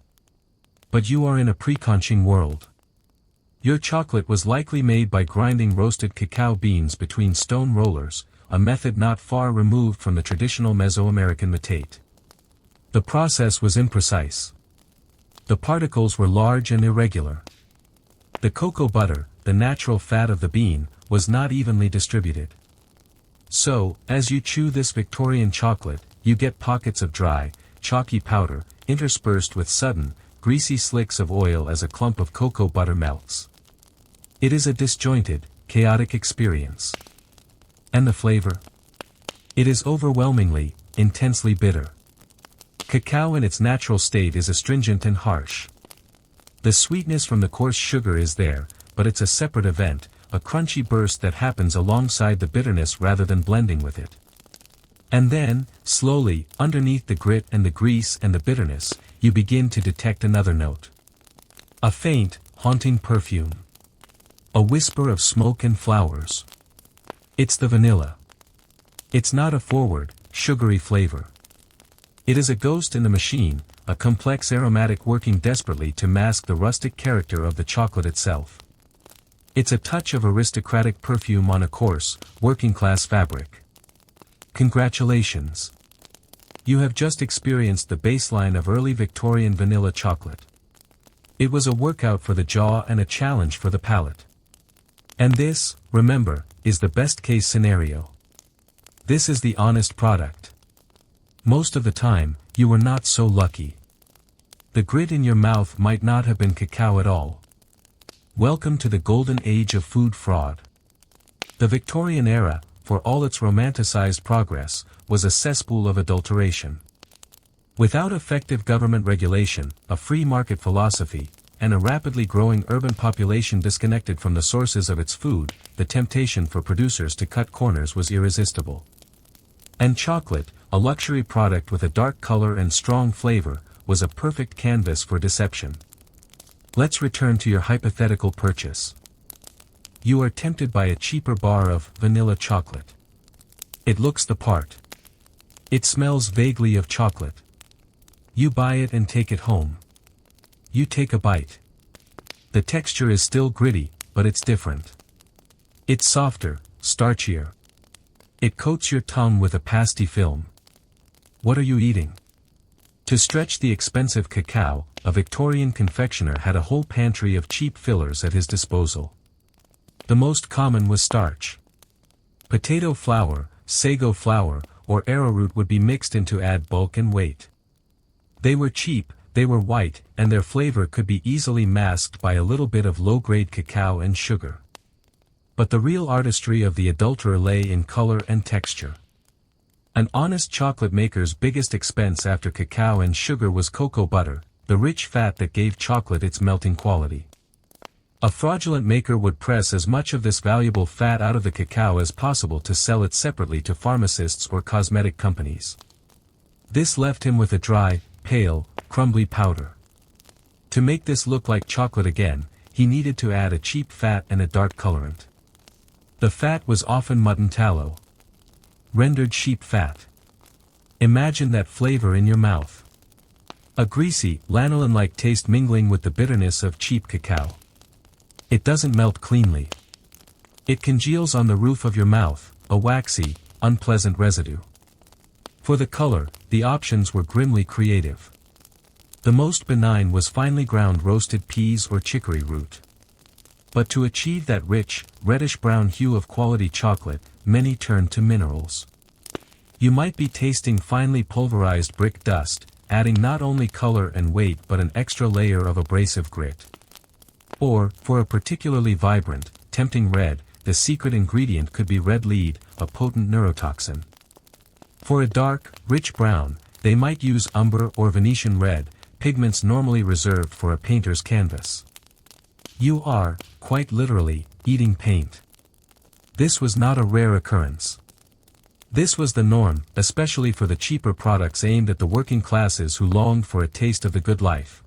But you are in a pre-conching world. Your chocolate was likely made by grinding roasted cacao beans between stone rollers, a method not far removed from the traditional Mesoamerican metate. The process was imprecise. The particles were large and irregular. The cocoa butter, the natural fat of the bean, was not evenly distributed. So, as you chew this Victorian chocolate, you get pockets of dry, chalky powder, interspersed with sudden, greasy slicks of oil as a clump of cocoa butter melts. It is a disjointed, chaotic experience. And the flavor? It is overwhelmingly, intensely bitter. Cacao in its natural state is astringent and harsh. The sweetness from the coarse sugar is there, but it's a separate event, a crunchy burst that happens alongside the bitterness rather than blending with it. And then, slowly, underneath the grit and the grease and the bitterness, you begin to detect another note. A faint, haunting perfume. A whisper of smoke and flowers. It's the vanilla. It's not a forward, sugary flavor. It is a ghost in the machine, a complex aromatic working desperately to mask the rustic character of the chocolate itself. It's a touch of aristocratic perfume on a coarse, working-class fabric. Congratulations! You have just experienced the baseline of early Victorian vanilla chocolate. It was a workout for the jaw and a challenge for the palate. And this, remember, is the best-case scenario. This is the honest product. Most of the time, you were not so lucky. The grit in your mouth might not have been cacao at all. Welcome to the golden age of food fraud. The Victorian era, for all its romanticized progress, was a cesspool of adulteration. Without effective government regulation, a free market philosophy, and a rapidly growing urban population disconnected from the sources of its food, the temptation for producers to cut corners was irresistible. And chocolate, a luxury product with a dark color and strong flavor, was a perfect canvas for deception. Let's return to your hypothetical purchase. You are tempted by a cheaper bar of vanilla chocolate. It looks the part. It smells vaguely of chocolate. You buy it and take it home. You take a bite. The texture is still gritty, but it's different. It's softer, starchier. It coats your tongue with a pasty film. What are you eating? To stretch the expensive cacao, a Victorian confectioner had a whole pantry of cheap fillers at his disposal. The most common was starch. Potato flour, sago flour, or arrowroot would be mixed in to add bulk and weight. They were cheap, they were white, and their flavor could be easily masked by a little bit of low-grade cacao and sugar. But the real artistry of the adulterer lay in color and texture. An honest chocolate maker's biggest expense after cacao and sugar was cocoa butter, the rich fat that gave chocolate its melting quality. A fraudulent maker would press as much of this valuable fat out of the cacao as possible to sell it separately to pharmacists or cosmetic companies. This left him with a dry, pale, crumbly powder. To make this look like chocolate again, he needed to add a cheap fat and a dark colorant. The fat was often mutton tallow. Rendered sheep fat. Imagine that flavor in your mouth. A greasy, lanolin-like taste mingling with the bitterness of cheap cacao. It doesn't melt cleanly. It congeals on the roof of your mouth, a waxy, unpleasant residue. For the color, the options were grimly creative. The most benign was finely ground roasted peas or chicory root. But to achieve that rich, reddish-brown hue of quality chocolate, many turned to minerals. You might be tasting finely pulverized brick dust, adding not only color and weight but an extra layer of abrasive grit. Or, for a particularly vibrant, tempting red, the secret ingredient could be red lead, a potent neurotoxin. For a dark, rich brown, they might use umber or Venetian red, pigments normally reserved for a painter's canvas. You are, quite literally, eating paint. This was not a rare occurrence. This was the norm, especially for the cheaper products aimed at the working classes who longed for a taste of the good life.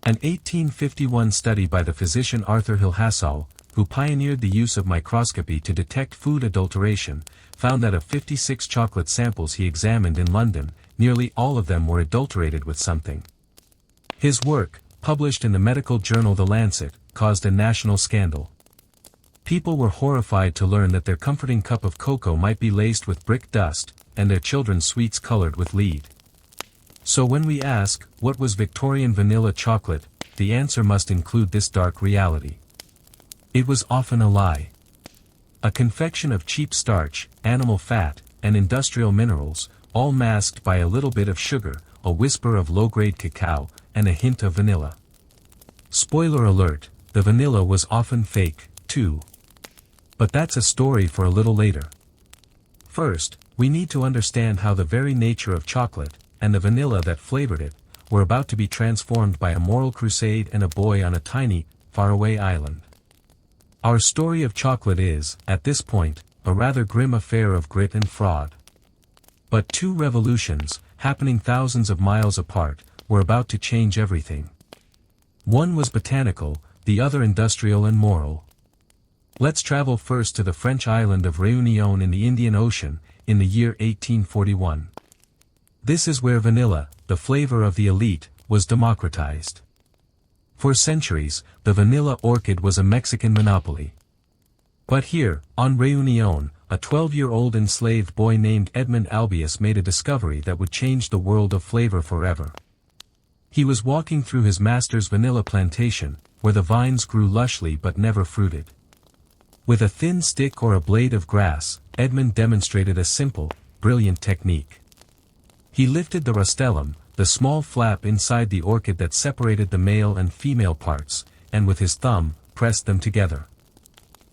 An 1851 study by the physician Arthur Hill-Hassall, who pioneered the use of microscopy to detect food adulteration, found that of 56 chocolate samples he examined in London, nearly all of them were adulterated with something. His work, published in the medical journal The Lancet, caused a national scandal. People were horrified to learn that their comforting cup of cocoa might be laced with brick dust, and their children's sweets colored with lead. So when we ask, what was Victorian vanilla chocolate, the answer must include this dark reality. It was often a lie. A confection of cheap starch, animal fat, and industrial minerals, all masked by a little bit of sugar, a whisper of low-grade cacao, and a hint of vanilla. Spoiler alert, the vanilla was often fake, too. But that's a story for a little later. First, we need to understand how the very nature of chocolate, and the vanilla that flavored it, were about to be transformed by a moral crusade and a boy on a tiny, faraway island. Our story of chocolate is, at this point, a rather grim affair of grit and fraud. But two revolutions, happening thousands of miles apart, were about to change everything. One was botanical, the other industrial and moral. Let's travel first to the French island of Réunion in the Indian Ocean, in the year 1841. This is where vanilla, the flavor of the elite, was democratized. For centuries, the vanilla orchid was a Mexican monopoly. But here, on Réunion, a 12-year-old enslaved boy named Edmond Albius made a discovery that would change the world of flavor forever. He was walking through his master's vanilla plantation, where the vines grew lushly but never fruited. With a thin stick or a blade of grass, Edmond demonstrated a simple, brilliant technique. He lifted the rostellum, the small flap inside the orchid that separated the male and female parts, and with his thumb, pressed them together.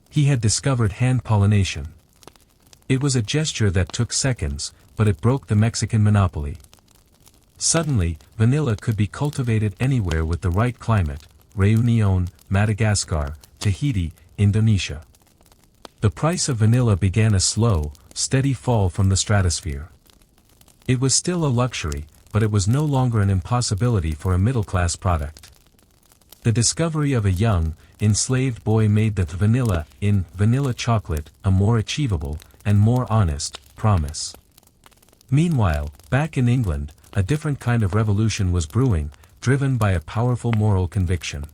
He had discovered hand pollination. It was a gesture that took seconds, but it broke the Mexican monopoly. Suddenly, vanilla could be cultivated anywhere with the right climate: Réunion, Madagascar, Tahiti, Indonesia. The price of vanilla began a slow, steady fall from the stratosphere. It was still a luxury, but it was no longer an impossibility for a middle-class product. The discovery of a young, enslaved boy made the vanilla in vanilla chocolate a more achievable, and more honest, promise. Meanwhile, back in England, a different kind of revolution was brewing, driven by a powerful moral conviction.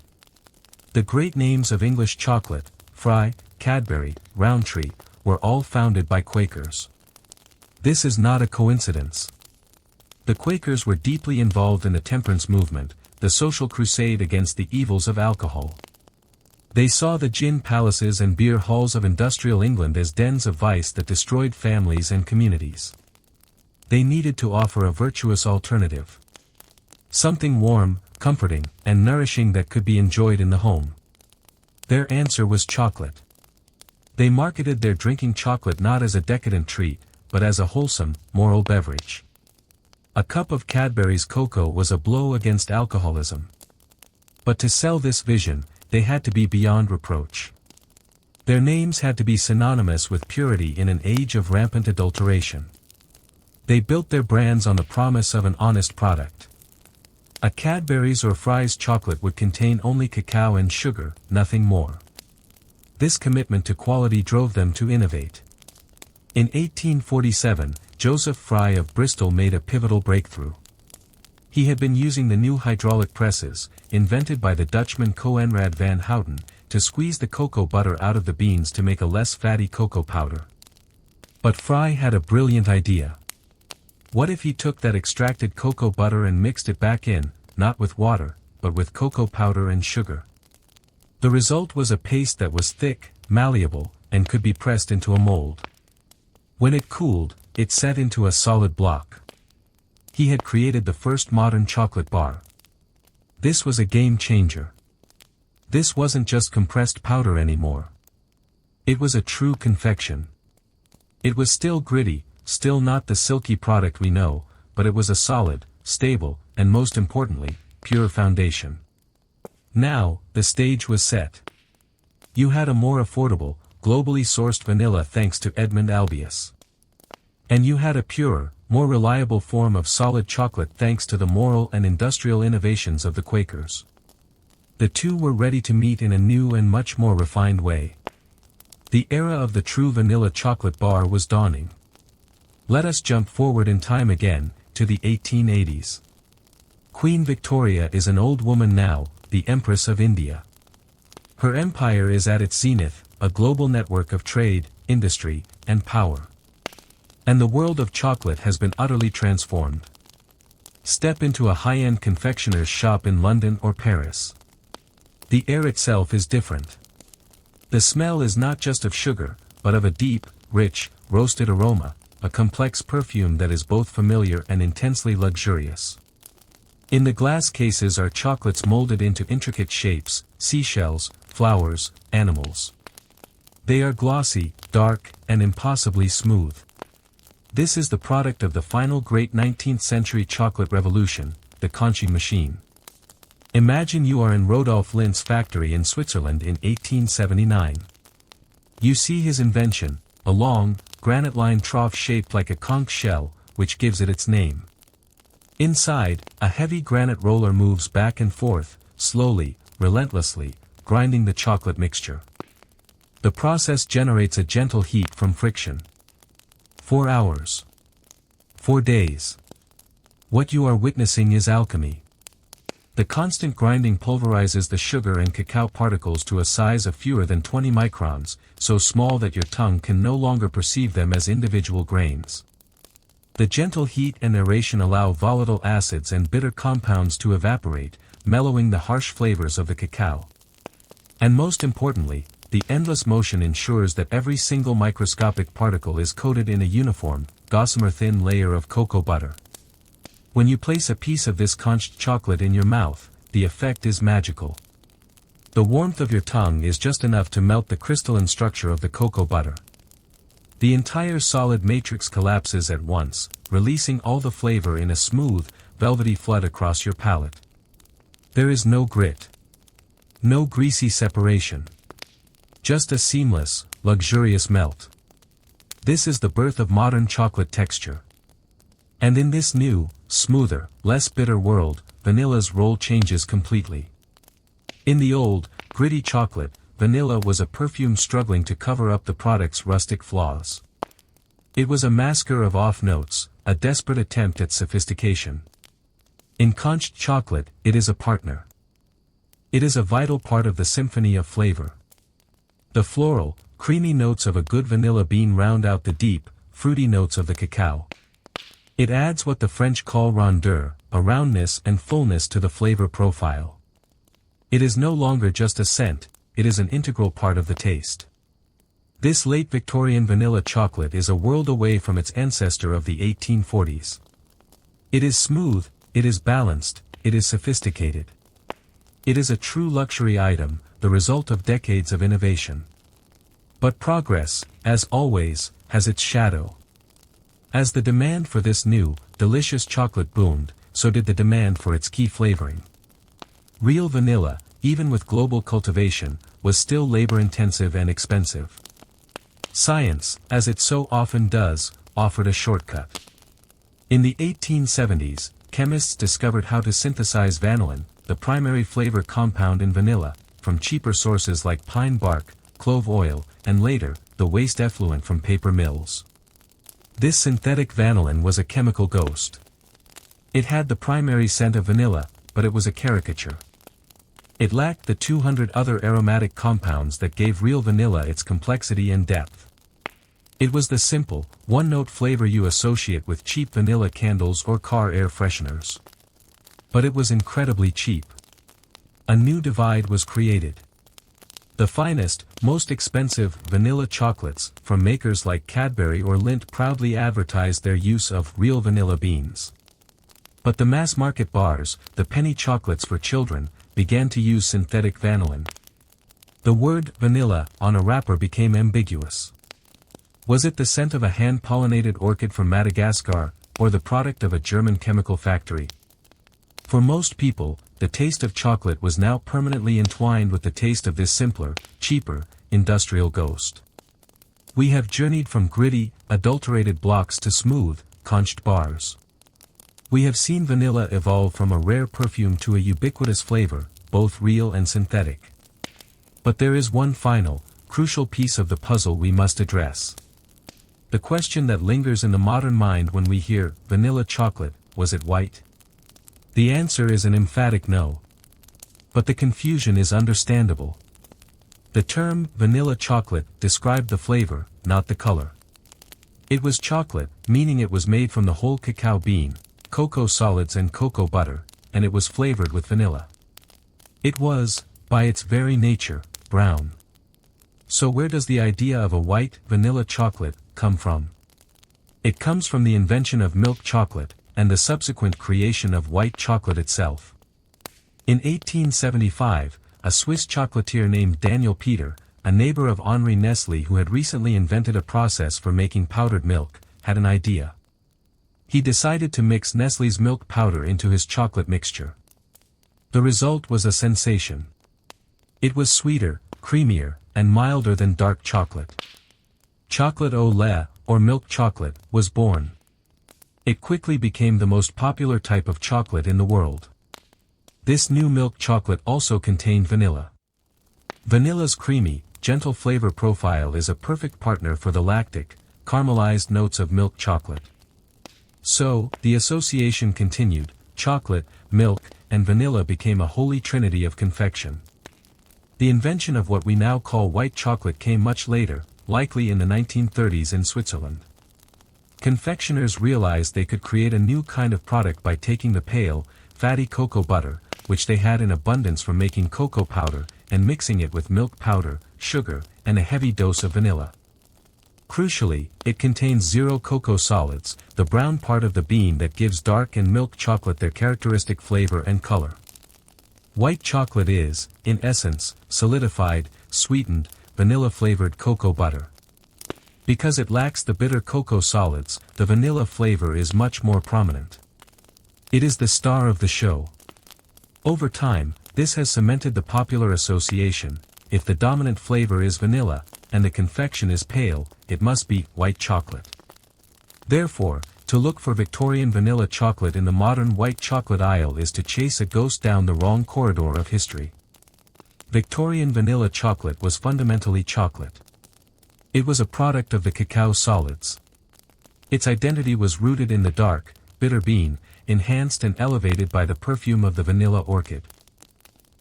The great names of English chocolate, Fry, Cadbury, Rowntree, were all founded by Quakers. This is not a coincidence. The Quakers were deeply involved in the temperance movement, the social crusade against the evils of alcohol. They saw the gin palaces and beer halls of industrial England as dens of vice that destroyed families and communities. They needed to offer a virtuous alternative. Something warm, comforting, and nourishing that could be enjoyed in the home. Their answer was chocolate. They marketed their drinking chocolate not as a decadent treat, but as a wholesome, moral beverage. A cup of Cadbury's cocoa was a blow against alcoholism. But to sell this vision, they had to be beyond reproach. Their names had to be synonymous with purity in an age of rampant adulteration. They built their brands on the promise of an honest product. A Cadbury's or Fry's chocolate would contain only cacao and sugar, nothing more. This commitment to quality drove them to innovate. In 1847, Joseph Fry of Bristol made a pivotal breakthrough. He had been using the new hydraulic presses, invented by the Dutchman Coenraad van Houten, to squeeze the cocoa butter out of the beans to make a less fatty cocoa powder. But Fry had a brilliant idea. What if he took that extracted cocoa butter and mixed it back in, not with water, but with cocoa powder and sugar? The result was a paste that was thick, malleable, and could be pressed into a mold. When it cooled, it set into a solid block. He had created the first modern chocolate bar. This was a game changer. This wasn't just compressed powder anymore. It was a true confection. It was still gritty, still not the silky product we know, but it was a solid, stable, and most importantly, pure foundation. Now, the stage was set. You had a more affordable, globally sourced vanilla thanks to Edmund Albius. And you had a purer, more reliable form of solid chocolate thanks to the moral and industrial innovations of the Quakers. The two were ready to meet in a new and much more refined way. The era of the true vanilla chocolate bar was dawning. Let us jump forward in time again, to the 1880s. Queen Victoria is an old woman now, the Empress of India. Her empire is at its zenith, a global network of trade, industry, and power. And the world of chocolate has been utterly transformed. Step into a high-end confectioner's shop in London or Paris. The air itself is different. The smell is not just of sugar, but of a deep, rich, roasted aroma, a complex perfume that is both familiar and intensely luxurious. In the glass cases are chocolates molded into intricate shapes, seashells, flowers, animals. They are glossy, dark, and impossibly smooth. This is the product of the final great 19th century chocolate revolution, the Conchi machine. Imagine you are in Rodolphe Lindt's factory in Switzerland in 1879. You see his invention, a long, granite-lined trough shaped like a conch shell, which gives it its name. Inside, a heavy granite roller moves back and forth, slowly, relentlessly, grinding the chocolate mixture. The process generates a gentle heat from friction. 4 hours. 4 days. What you are witnessing is alchemy. The constant grinding pulverizes the sugar and cacao particles to a size of fewer than 20 microns, so small that your tongue can no longer perceive them as individual grains. The gentle heat and aeration allow volatile acids and bitter compounds to evaporate, mellowing the harsh flavors of the cacao. And most importantly, the endless motion ensures that every single microscopic particle is coated in a uniform, gossamer-thin layer of cocoa butter. When you place a piece of this conched chocolate in your mouth, the effect is magical. The warmth of your tongue is just enough to melt the crystalline structure of the cocoa butter. The entire solid matrix collapses at once, releasing all the flavor in a smooth, velvety flood across your palate. There is no grit. No greasy separation. Just a seamless, luxurious melt. This is the birth of modern chocolate texture. And in this new, smoother, less bitter world, vanilla's role changes completely. In the old, gritty chocolate, vanilla was a perfume struggling to cover up the product's rustic flaws. It was a masker of off notes, a desperate attempt at sophistication. In conch chocolate, it is a partner. It is a vital part of the symphony of flavor. The floral, creamy notes of a good vanilla bean round out the deep, fruity notes of the cacao. It adds what the French call rondeur, a roundness and fullness to the flavor profile. It is no longer just a scent, it is an integral part of the taste. This late Victorian vanilla chocolate is a world away from its ancestor of the 1840s. It is smooth, it is balanced, it is sophisticated. It is a true luxury item, the result of decades of innovation. But progress, as always, has its shadow. As the demand for this new, delicious chocolate boomed, so did the demand for its key flavoring. Real vanilla, even with global cultivation, was still labor-intensive and expensive. Science, as it so often does, offered a shortcut. In the 1870s, chemists discovered how to synthesize vanillin, the primary flavor compound in vanilla, from cheaper sources like pine bark, clove oil, and later, the waste effluent from paper mills. This synthetic vanillin was a chemical ghost. It had the primary scent of vanilla, but it was a caricature. It lacked the 200 other aromatic compounds that gave real vanilla its complexity and depth. It was the simple, one-note flavor you associate with cheap vanilla candles or car air fresheners. But it was incredibly cheap. A new divide was created. The finest, most expensive vanilla chocolates from makers like Cadbury or Lindt proudly advertised their use of real vanilla beans. But the mass-market bars, the penny chocolates for children, began to use synthetic vanillin. The word vanilla on a wrapper became ambiguous. Was it the scent of a hand-pollinated orchid from Madagascar, or the product of a German chemical factory? For most people, the taste of chocolate was now permanently entwined with the taste of this simpler, cheaper, industrial ghost. We have journeyed from gritty, adulterated blocks to smooth, conched bars. We have seen vanilla evolve from a rare perfume to a ubiquitous flavor, both real and synthetic. But there is one final, crucial piece of the puzzle we must address. The question that lingers in the modern mind when we hear vanilla chocolate, was it white? The answer is an emphatic no. But the confusion is understandable. The term vanilla chocolate described the flavor, not the color. It was chocolate, meaning it was made from the whole cacao bean, cocoa solids and cocoa butter, and it was flavored with vanilla. It was, by its very nature, brown. So where does the idea of a white, vanilla chocolate, come from? It comes from the invention of milk chocolate, and the subsequent creation of white chocolate itself. In 1875, a Swiss chocolatier named Daniel Peter, a neighbor of Henri Nestlé who had recently invented a process for making powdered milk, had an idea. He decided to mix Nestlé's milk powder into his chocolate mixture. The result was a sensation. It was sweeter, creamier, and milder than dark chocolate. Chocolate au lait, or milk chocolate, was born. It quickly became the most popular type of chocolate in the world. This new milk chocolate also contained vanilla. Vanilla's creamy, gentle flavor profile is a perfect partner for the lactic, caramelized notes of milk chocolate. So, the association continued, chocolate, milk, and vanilla became a holy trinity of confection. The invention of what we now call white chocolate came much later, likely in the 1930s in Switzerland. Confectioners realized they could create a new kind of product by taking the pale, fatty cocoa butter, which they had in abundance from making cocoa powder, and mixing it with milk powder, sugar, and a heavy dose of vanilla. Crucially, it contains zero cocoa solids, the brown part of the bean that gives dark and milk chocolate their characteristic flavor and color. White chocolate is, in essence, solidified, sweetened, vanilla-flavored cocoa butter. Because it lacks the bitter cocoa solids, the vanilla flavor is much more prominent. It is the star of the show. Over time, this has cemented the popular association: if the dominant flavor is vanilla, and the confection is pale, it must be white chocolate. Therefore, to look for Victorian vanilla chocolate in the modern white chocolate aisle is to chase a ghost down the wrong corridor of history. Victorian vanilla chocolate was fundamentally chocolate. It was a product of the cacao solids. Its identity was rooted in the dark, bitter bean, enhanced and elevated by the perfume of the vanilla orchid.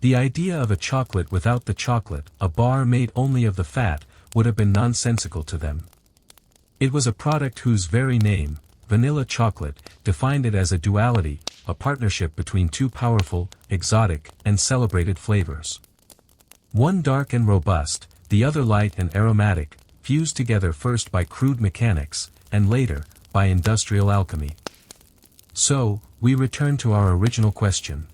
The idea of a chocolate without the chocolate, a bar made only of the fat, would have been nonsensical to them. It was a product whose very name, vanilla chocolate, defined it as a duality, a partnership between two powerful, exotic, and celebrated flavors. One dark and robust, the other light and aromatic, fused together first by crude mechanics, and later, by industrial alchemy. So, we return to our original question.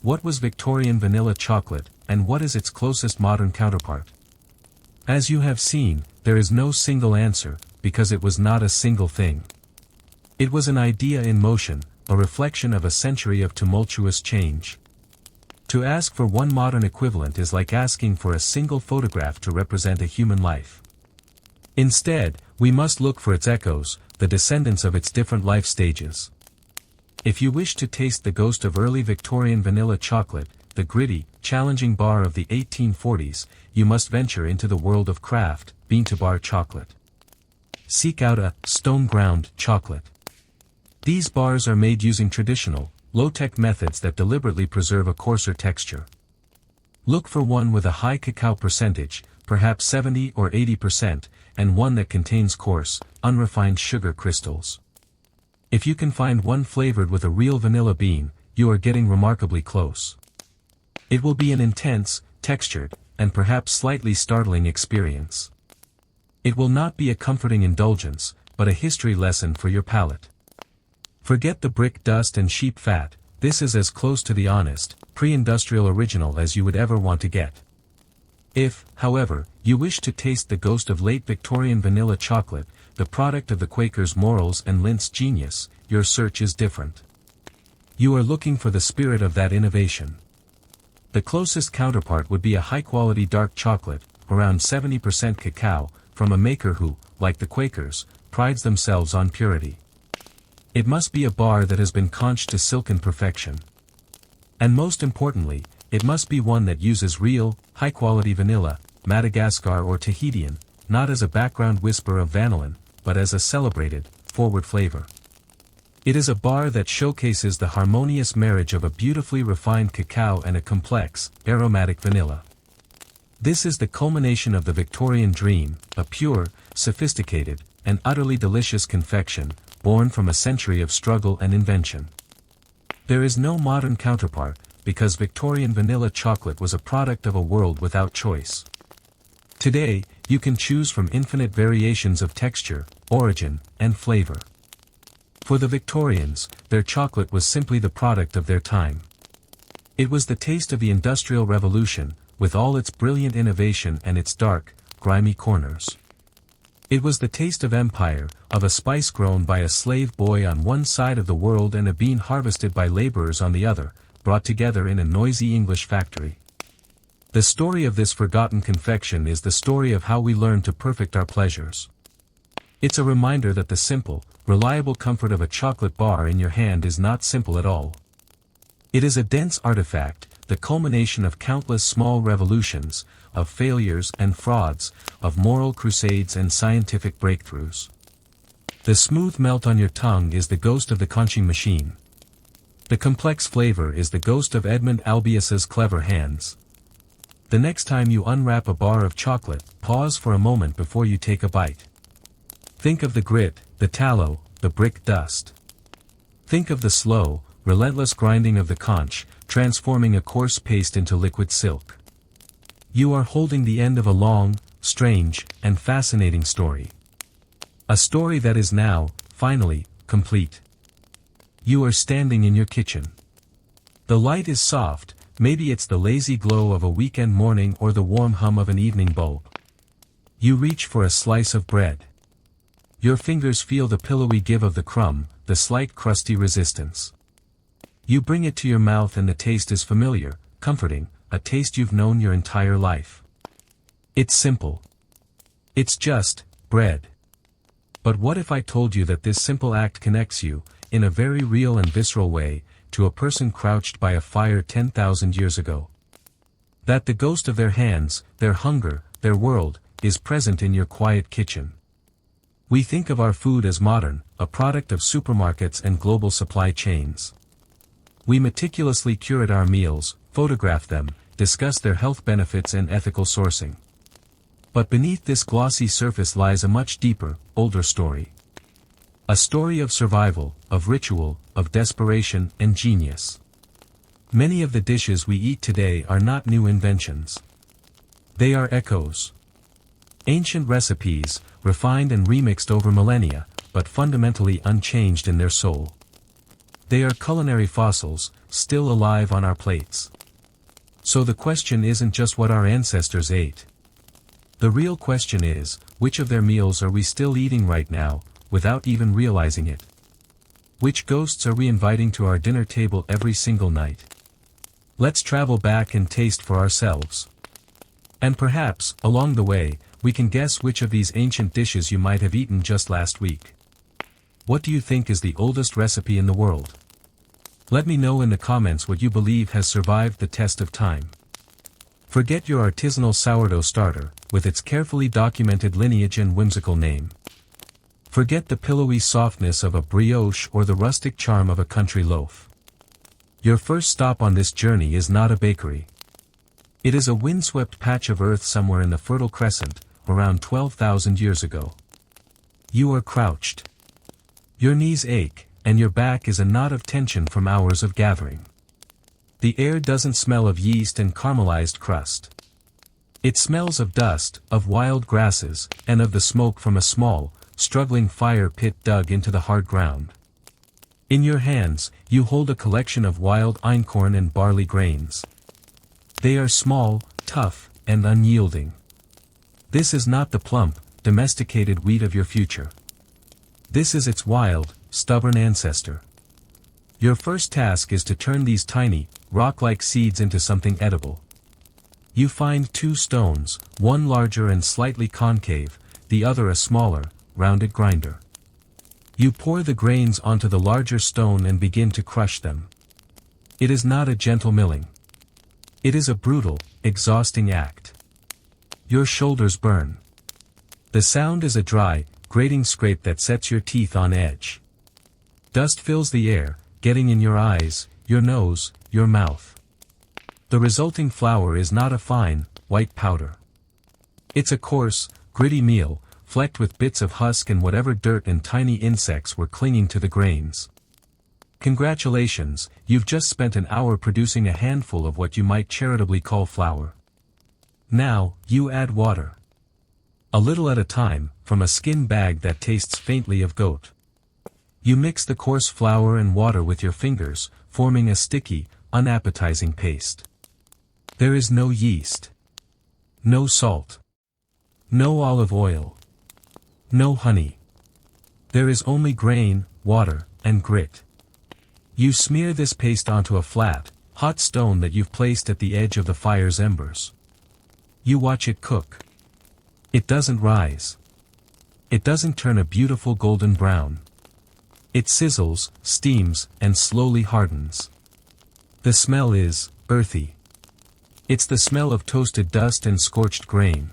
What was Victorian vanilla chocolate, and what is its closest modern counterpart? As you have seen, there is no single answer, because it was not a single thing. It was an idea in motion, a reflection of a century of tumultuous change. To ask for one modern equivalent is like asking for a single photograph to represent a human life. Instead, we must look for its echoes, the descendants of its different life stages. If you wish to taste the ghost of early Victorian vanilla chocolate, the gritty, challenging bar of the 1840s, you must venture into the world of craft, bean-to-bar chocolate. Seek out a stone-ground chocolate. These bars are made using traditional, low-tech methods that deliberately preserve a coarser texture. Look for one with a high cacao percentage, perhaps 70 or 80%, and one that contains coarse, unrefined sugar crystals. If you can find one flavored with a real vanilla bean, you are getting remarkably close. It will be an intense, textured, and perhaps slightly startling experience. It will not be a comforting indulgence, but a history lesson for your palate. Forget the brick dust and sheep fat, this is as close to the honest, pre-industrial original as you would ever want to get. If, however, you wish to taste the ghost of late Victorian vanilla chocolate, the product of the Quakers' morals and Lindt's genius, your search is different. You are looking for the spirit of that innovation. The closest counterpart would be a high-quality dark chocolate, around 70% cacao, from a maker who, like the Quakers, prides themselves on purity. It must be a bar that has been conched to silken perfection. And most importantly, it must be one that uses real, high-quality vanilla, Madagascar or Tahitian, not as a background whisper of vanillin, but as a celebrated, forward flavor. It is a bar that showcases the harmonious marriage of a beautifully refined cacao and a complex, aromatic vanilla. This is the culmination of the Victorian dream, a pure, sophisticated, and utterly delicious confection, born from a century of struggle and invention. There is no modern counterpart, because Victorian vanilla chocolate was a product of a world without choice. Today, you can choose from infinite variations of texture, origin, and flavor. For the Victorians, their chocolate was simply the product of their time. It was the taste of the Industrial Revolution, with all its brilliant innovation and its dark, grimy corners. It was the taste of empire, of a spice grown by a slave boy on one side of the world and a bean harvested by laborers on the other, brought together in a noisy English factory. The story of this forgotten confection is the story of how we learn to perfect our pleasures. It's a reminder that the simple, reliable comfort of a chocolate bar in your hand is not simple at all. It is a dense artifact, the culmination of countless small revolutions, of failures and frauds, of moral crusades and scientific breakthroughs. The smooth melt on your tongue is the ghost of the conching machine. The complex flavor is the ghost of Edmund Albius's clever hands. The next time you unwrap a bar of chocolate, pause for a moment before you take a bite. Think of the grit, the tallow, the brick dust. Think of the slow, relentless grinding of the conch, transforming a coarse paste into liquid silk. You are holding the end of a long, strange, and fascinating story. A story that is now, finally, complete. You are standing in your kitchen. The light is soft, maybe it's the lazy glow of a weekend morning or the warm hum of an evening bulb. You reach for a slice of bread. Your fingers feel the pillowy give of the crumb, the slight crusty resistance. You bring it to your mouth and the taste is familiar, comforting, a taste you've known your entire life. It's simple. It's just bread. But what if I told you that this simple act connects you, in a very real and visceral way, to a person crouched by a fire 10,000 years ago? That the ghost of their hands, their hunger, their world, is present in your quiet kitchen. We think of our food as modern, a product of supermarkets and global supply chains. We meticulously curate our meals, photograph them, discuss their health benefits and ethical sourcing. But beneath this glossy surface lies a much deeper, older story. A story of survival, of ritual, of desperation and genius. Many of the dishes we eat today are not new inventions. They are echoes. Ancient recipes, refined and remixed over millennia, but fundamentally unchanged in their soul. They are culinary fossils, still alive on our plates. So the question isn't just what our ancestors ate. The real question is, which of their meals are we still eating right now, without even realizing it? Which ghosts are we inviting to our dinner table every single night? Let's travel back and taste for ourselves. And perhaps, along the way, we can guess which of these ancient dishes you might have eaten just last week. What do you think is the oldest recipe in the world? Let me know in the comments what you believe has survived the test of time. Forget your artisanal sourdough starter, with its carefully documented lineage and whimsical name. Forget the pillowy softness of a brioche or the rustic charm of a country loaf. Your first stop on this journey is not a bakery. It is a windswept patch of earth somewhere in the Fertile Crescent, around 12,000 years ago. You are crouched. Your knees ache, and your back is a knot of tension from hours of gathering. The air doesn't smell of yeast and caramelized crust. It smells of dust, of wild grasses, and of the smoke from a small, struggling fire pit dug into the hard ground. In your hands, you hold a collection of wild einkorn and barley grains. They are small, tough, and unyielding. This is not the plump, domesticated wheat of your future. This is its wild, stubborn ancestor. Your first task is to turn these tiny, rock-like seeds into something edible. You find two stones, one larger and slightly concave, the other a smaller, rounded grinder. You pour the grains onto the larger stone and begin to crush them. It is not a gentle milling. It is a brutal, exhausting act. Your shoulders burn. The sound is a dry, grating scrape that sets your teeth on edge. Dust fills the air, getting in your eyes, your nose, your mouth. The resulting flour is not a fine, white powder. It's a coarse, gritty meal, flecked with bits of husk and whatever dirt and tiny insects were clinging to the grains. Congratulations, you've just spent an hour producing a handful of what you might charitably call flour. Now, you add water. A little at a time, from a skin bag that tastes faintly of goat. You mix the coarse flour and water with your fingers, forming a sticky, unappetizing paste. There is no yeast. No salt. No olive oil. No honey. There is only grain, water, and grit. You smear this paste onto a flat, hot stone that you've placed at the edge of the fire's embers. You watch it cook. It doesn't rise. It doesn't turn a beautiful golden brown. It sizzles, steams, and slowly hardens. The smell is earthy. It's the smell of toasted dust and scorched grain.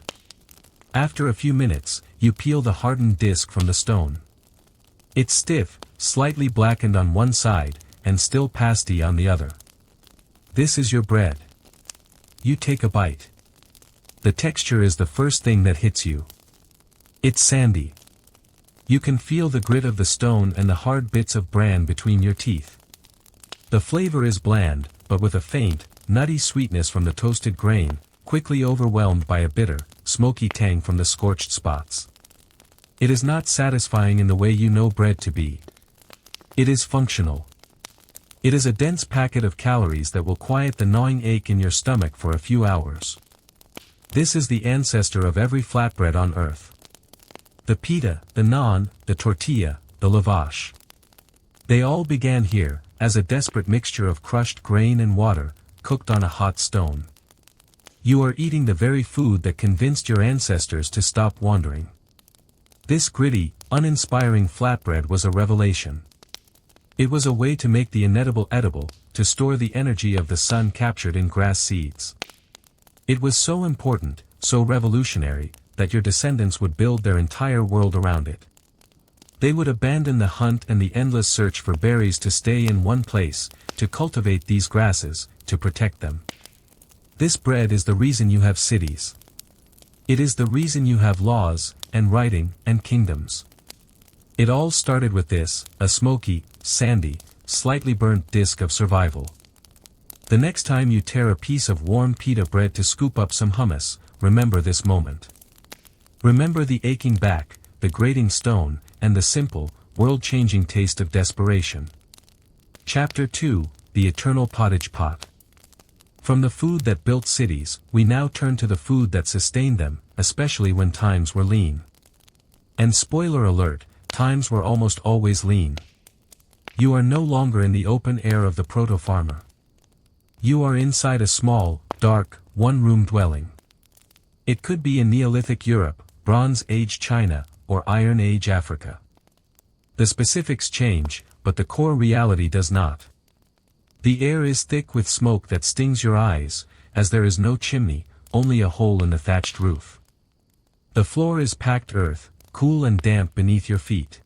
After a few minutes, you peel the hardened disc from the stone. It's stiff, slightly blackened on one side, and still pasty on the other. This is your bread. You take a bite. The texture is the first thing that hits you. It's sandy. You can feel the grit of the stone and the hard bits of bran between your teeth. The flavor is bland, but with a faint, nutty sweetness from the toasted grain, quickly overwhelmed by a bitter, smoky tang from the scorched spots. It is not satisfying in the way you know bread to be. It is functional. It is a dense packet of calories that will quiet the gnawing ache in your stomach for a few hours. This is the ancestor of every flatbread on earth. The pita, the naan, the tortilla, the lavash. They all began here, as a desperate mixture of crushed grain and water, cooked on a hot stone. You are eating the very food that convinced your ancestors to stop wandering. This gritty, uninspiring flatbread was a revelation. It was a way to make the inedible edible, to store the energy of the sun captured in grass seeds. It was so important, so revolutionary, that your descendants would build their entire world around it. They would abandon the hunt and the endless search for berries to stay in one place, to cultivate these grasses, to protect them. This bread is the reason you have cities. It is the reason you have laws, and writing, and kingdoms. It all started with this, a smoky, sandy, slightly burnt disk of survival. The next time you tear a piece of warm pita bread to scoop up some hummus, remember this moment. Remember the aching back, the grating stone, and the simple, world-changing taste of desperation. Chapter 2, The Eternal Pottage Pot. From the food that built cities, we now turn to the food that sustained them, especially when times were lean. And spoiler alert, times were almost always lean. You are no longer in the open air of the proto-farmer. You are inside a small, dark, one-room dwelling. It could be in Neolithic Europe, Bronze Age China, or Iron Age Africa. The specifics change, but the core reality does not. The air is thick with smoke that stings your eyes, as there is no chimney, only a hole in the thatched roof. The floor is packed earth, cool and damp beneath your feet.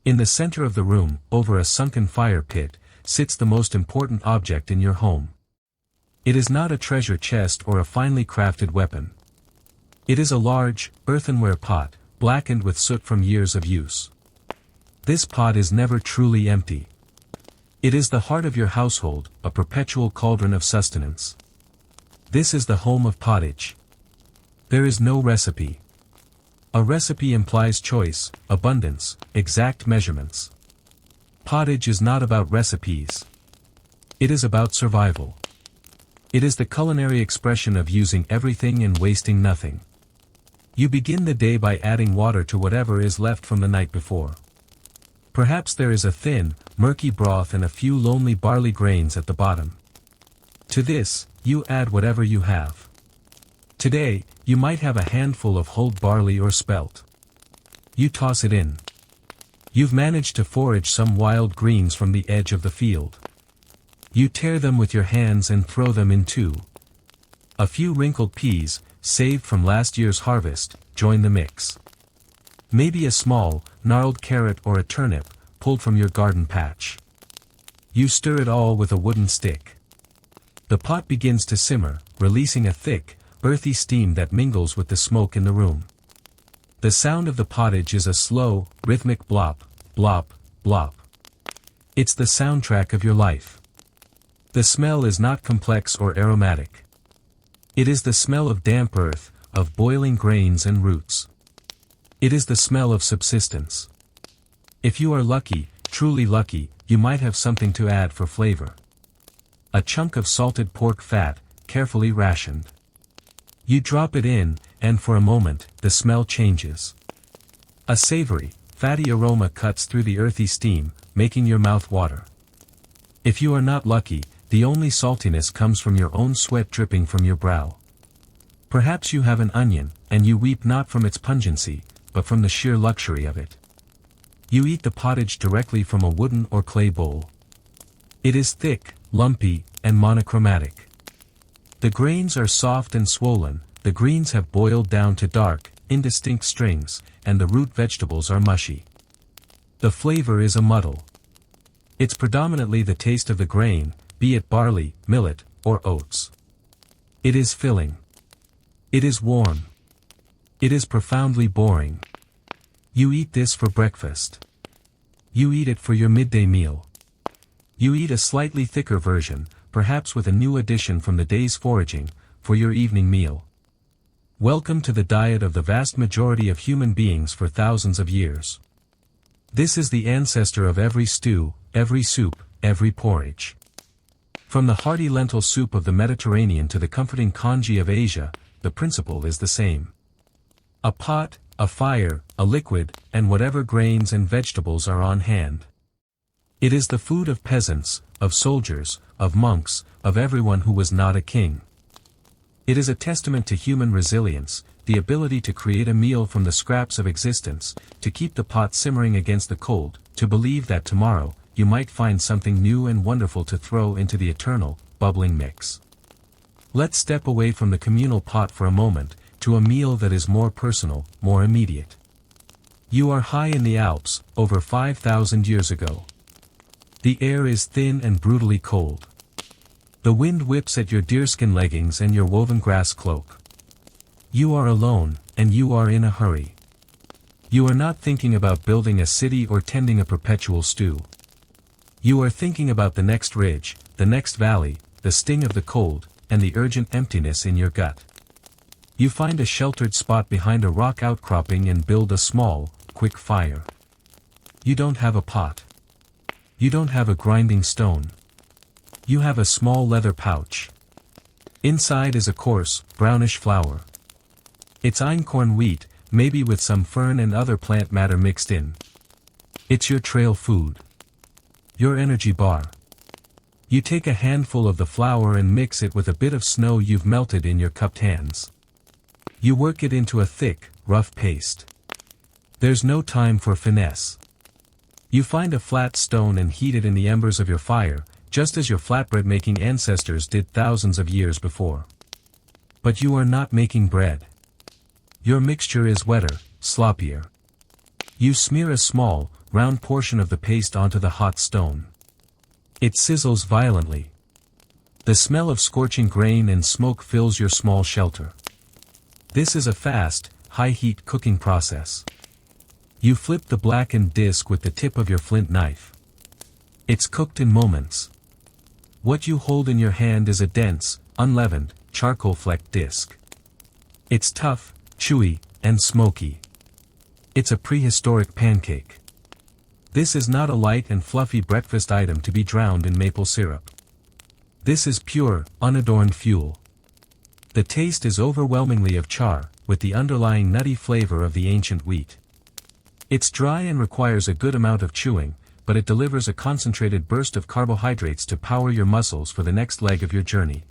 In the center of the room, over a sunken fire pit, sits the most important object in your home. It is not a treasure chest or a finely crafted weapon. It is a large, earthenware pot, blackened with soot from years of use. This pot is never truly empty. It is the heart of your household, a perpetual cauldron of sustenance. This is the home of pottage. There is no recipe. A recipe implies choice, abundance, exact measurements. Pottage is not about recipes. It is about survival. It is the culinary expression of using everything and wasting nothing. You begin the day by adding water to whatever is left from the night before. Perhaps there is a thin, murky broth and a few lonely barley grains at the bottom. To this, you add whatever you have. Today, you might have a handful of hulled barley or spelt. You toss it in. You've managed to forage some wild greens from the edge of the field. You tear them with your hands and throw them in too. A few wrinkled peas, saved from last year's harvest, join the mix. Maybe a small, gnarled carrot or a turnip, pulled from your garden patch. You stir it all with a wooden stick. The pot begins to simmer, releasing a thick, earthy steam that mingles with the smoke in the room. The sound of the pottage is a slow, rhythmic blop, blop, blop. It's the soundtrack of your life. The smell is not complex or aromatic. It is the smell of damp earth, of boiling grains and roots. It is the smell of subsistence. If you are lucky, truly lucky, you might have something to add for flavor. A chunk of salted pork fat, carefully rationed. You drop it in, and for a moment, the smell changes. A savory, fatty aroma cuts through the earthy steam, making your mouth water. If you are not lucky, the only saltiness comes from your own sweat dripping from your brow. Perhaps you have an onion, and you weep not from its pungency, but from the sheer luxury of it. You eat the pottage directly from a wooden or clay bowl. It is thick, lumpy, and monochromatic. The grains are soft and swollen, the greens have boiled down to dark, indistinct strings, and the root vegetables are mushy. The flavor is a muddle. It's predominantly the taste of the grain, be it barley, millet, or oats. It is filling. It is warm. It is profoundly boring. You eat this for breakfast. You eat it for your midday meal. You eat a slightly thicker version, perhaps with a new addition from the day's foraging, for your evening meal. Welcome to the diet of the vast majority of human beings for thousands of years. This is the ancestor of every stew, every soup, every porridge. From the hearty lentil soup of the Mediterranean to the comforting congee of Asia, the principle is the same. A pot, a fire, a liquid, and whatever grains and vegetables are on hand. It is the food of peasants, of soldiers, of monks, of everyone who was not a king. It is a testament to human resilience, the ability to create a meal from the scraps of existence, to keep the pot simmering against the cold, to believe that tomorrow, you might find something new and wonderful to throw into the eternal, bubbling mix. Let's step away from the communal pot for a moment, to a meal that is more personal, more immediate. You are high in the Alps, over 5,000 years ago. The air is thin and brutally cold. The wind whips at your deerskin leggings and your woven grass cloak. You are alone, and you are in a hurry. You are not thinking about building a city or tending a perpetual stew. You are thinking about the next ridge, the next valley, the sting of the cold, and the urgent emptiness in your gut. You find a sheltered spot behind a rock outcropping and build a small, quick fire. You don't have a pot. You don't have a grinding stone. You have a small leather pouch. Inside is a coarse, brownish flour. It's einkorn wheat, maybe with some fern and other plant matter mixed in. It's your trail food. Your energy bar. You take a handful of the flour and mix it with a bit of snow you've melted in your cupped hands. You work it into a thick, rough paste. There's no time for finesse. You find a flat stone and heat it in the embers of your fire, just as your flatbread-making ancestors did thousands of years before. But you are not making bread. Your mixture is wetter, sloppier. You smear a small, round portion of the paste onto the hot stone. It sizzles violently. The smell of scorching grain and smoke fills your small shelter. This is a fast, high-heat cooking process. You flip the blackened disc with the tip of your flint knife. It's cooked in moments. What you hold in your hand is a dense, unleavened, charcoal-flecked disc. It's tough, chewy, and smoky. It's a prehistoric pancake. This is not a light and fluffy breakfast item to be drowned in maple syrup. This is pure, unadorned fuel. The taste is overwhelmingly of char, with the underlying nutty flavor of the ancient wheat. It's dry and requires a good amount of chewing, but it delivers a concentrated burst of carbohydrates to power your muscles for the next leg of your journey.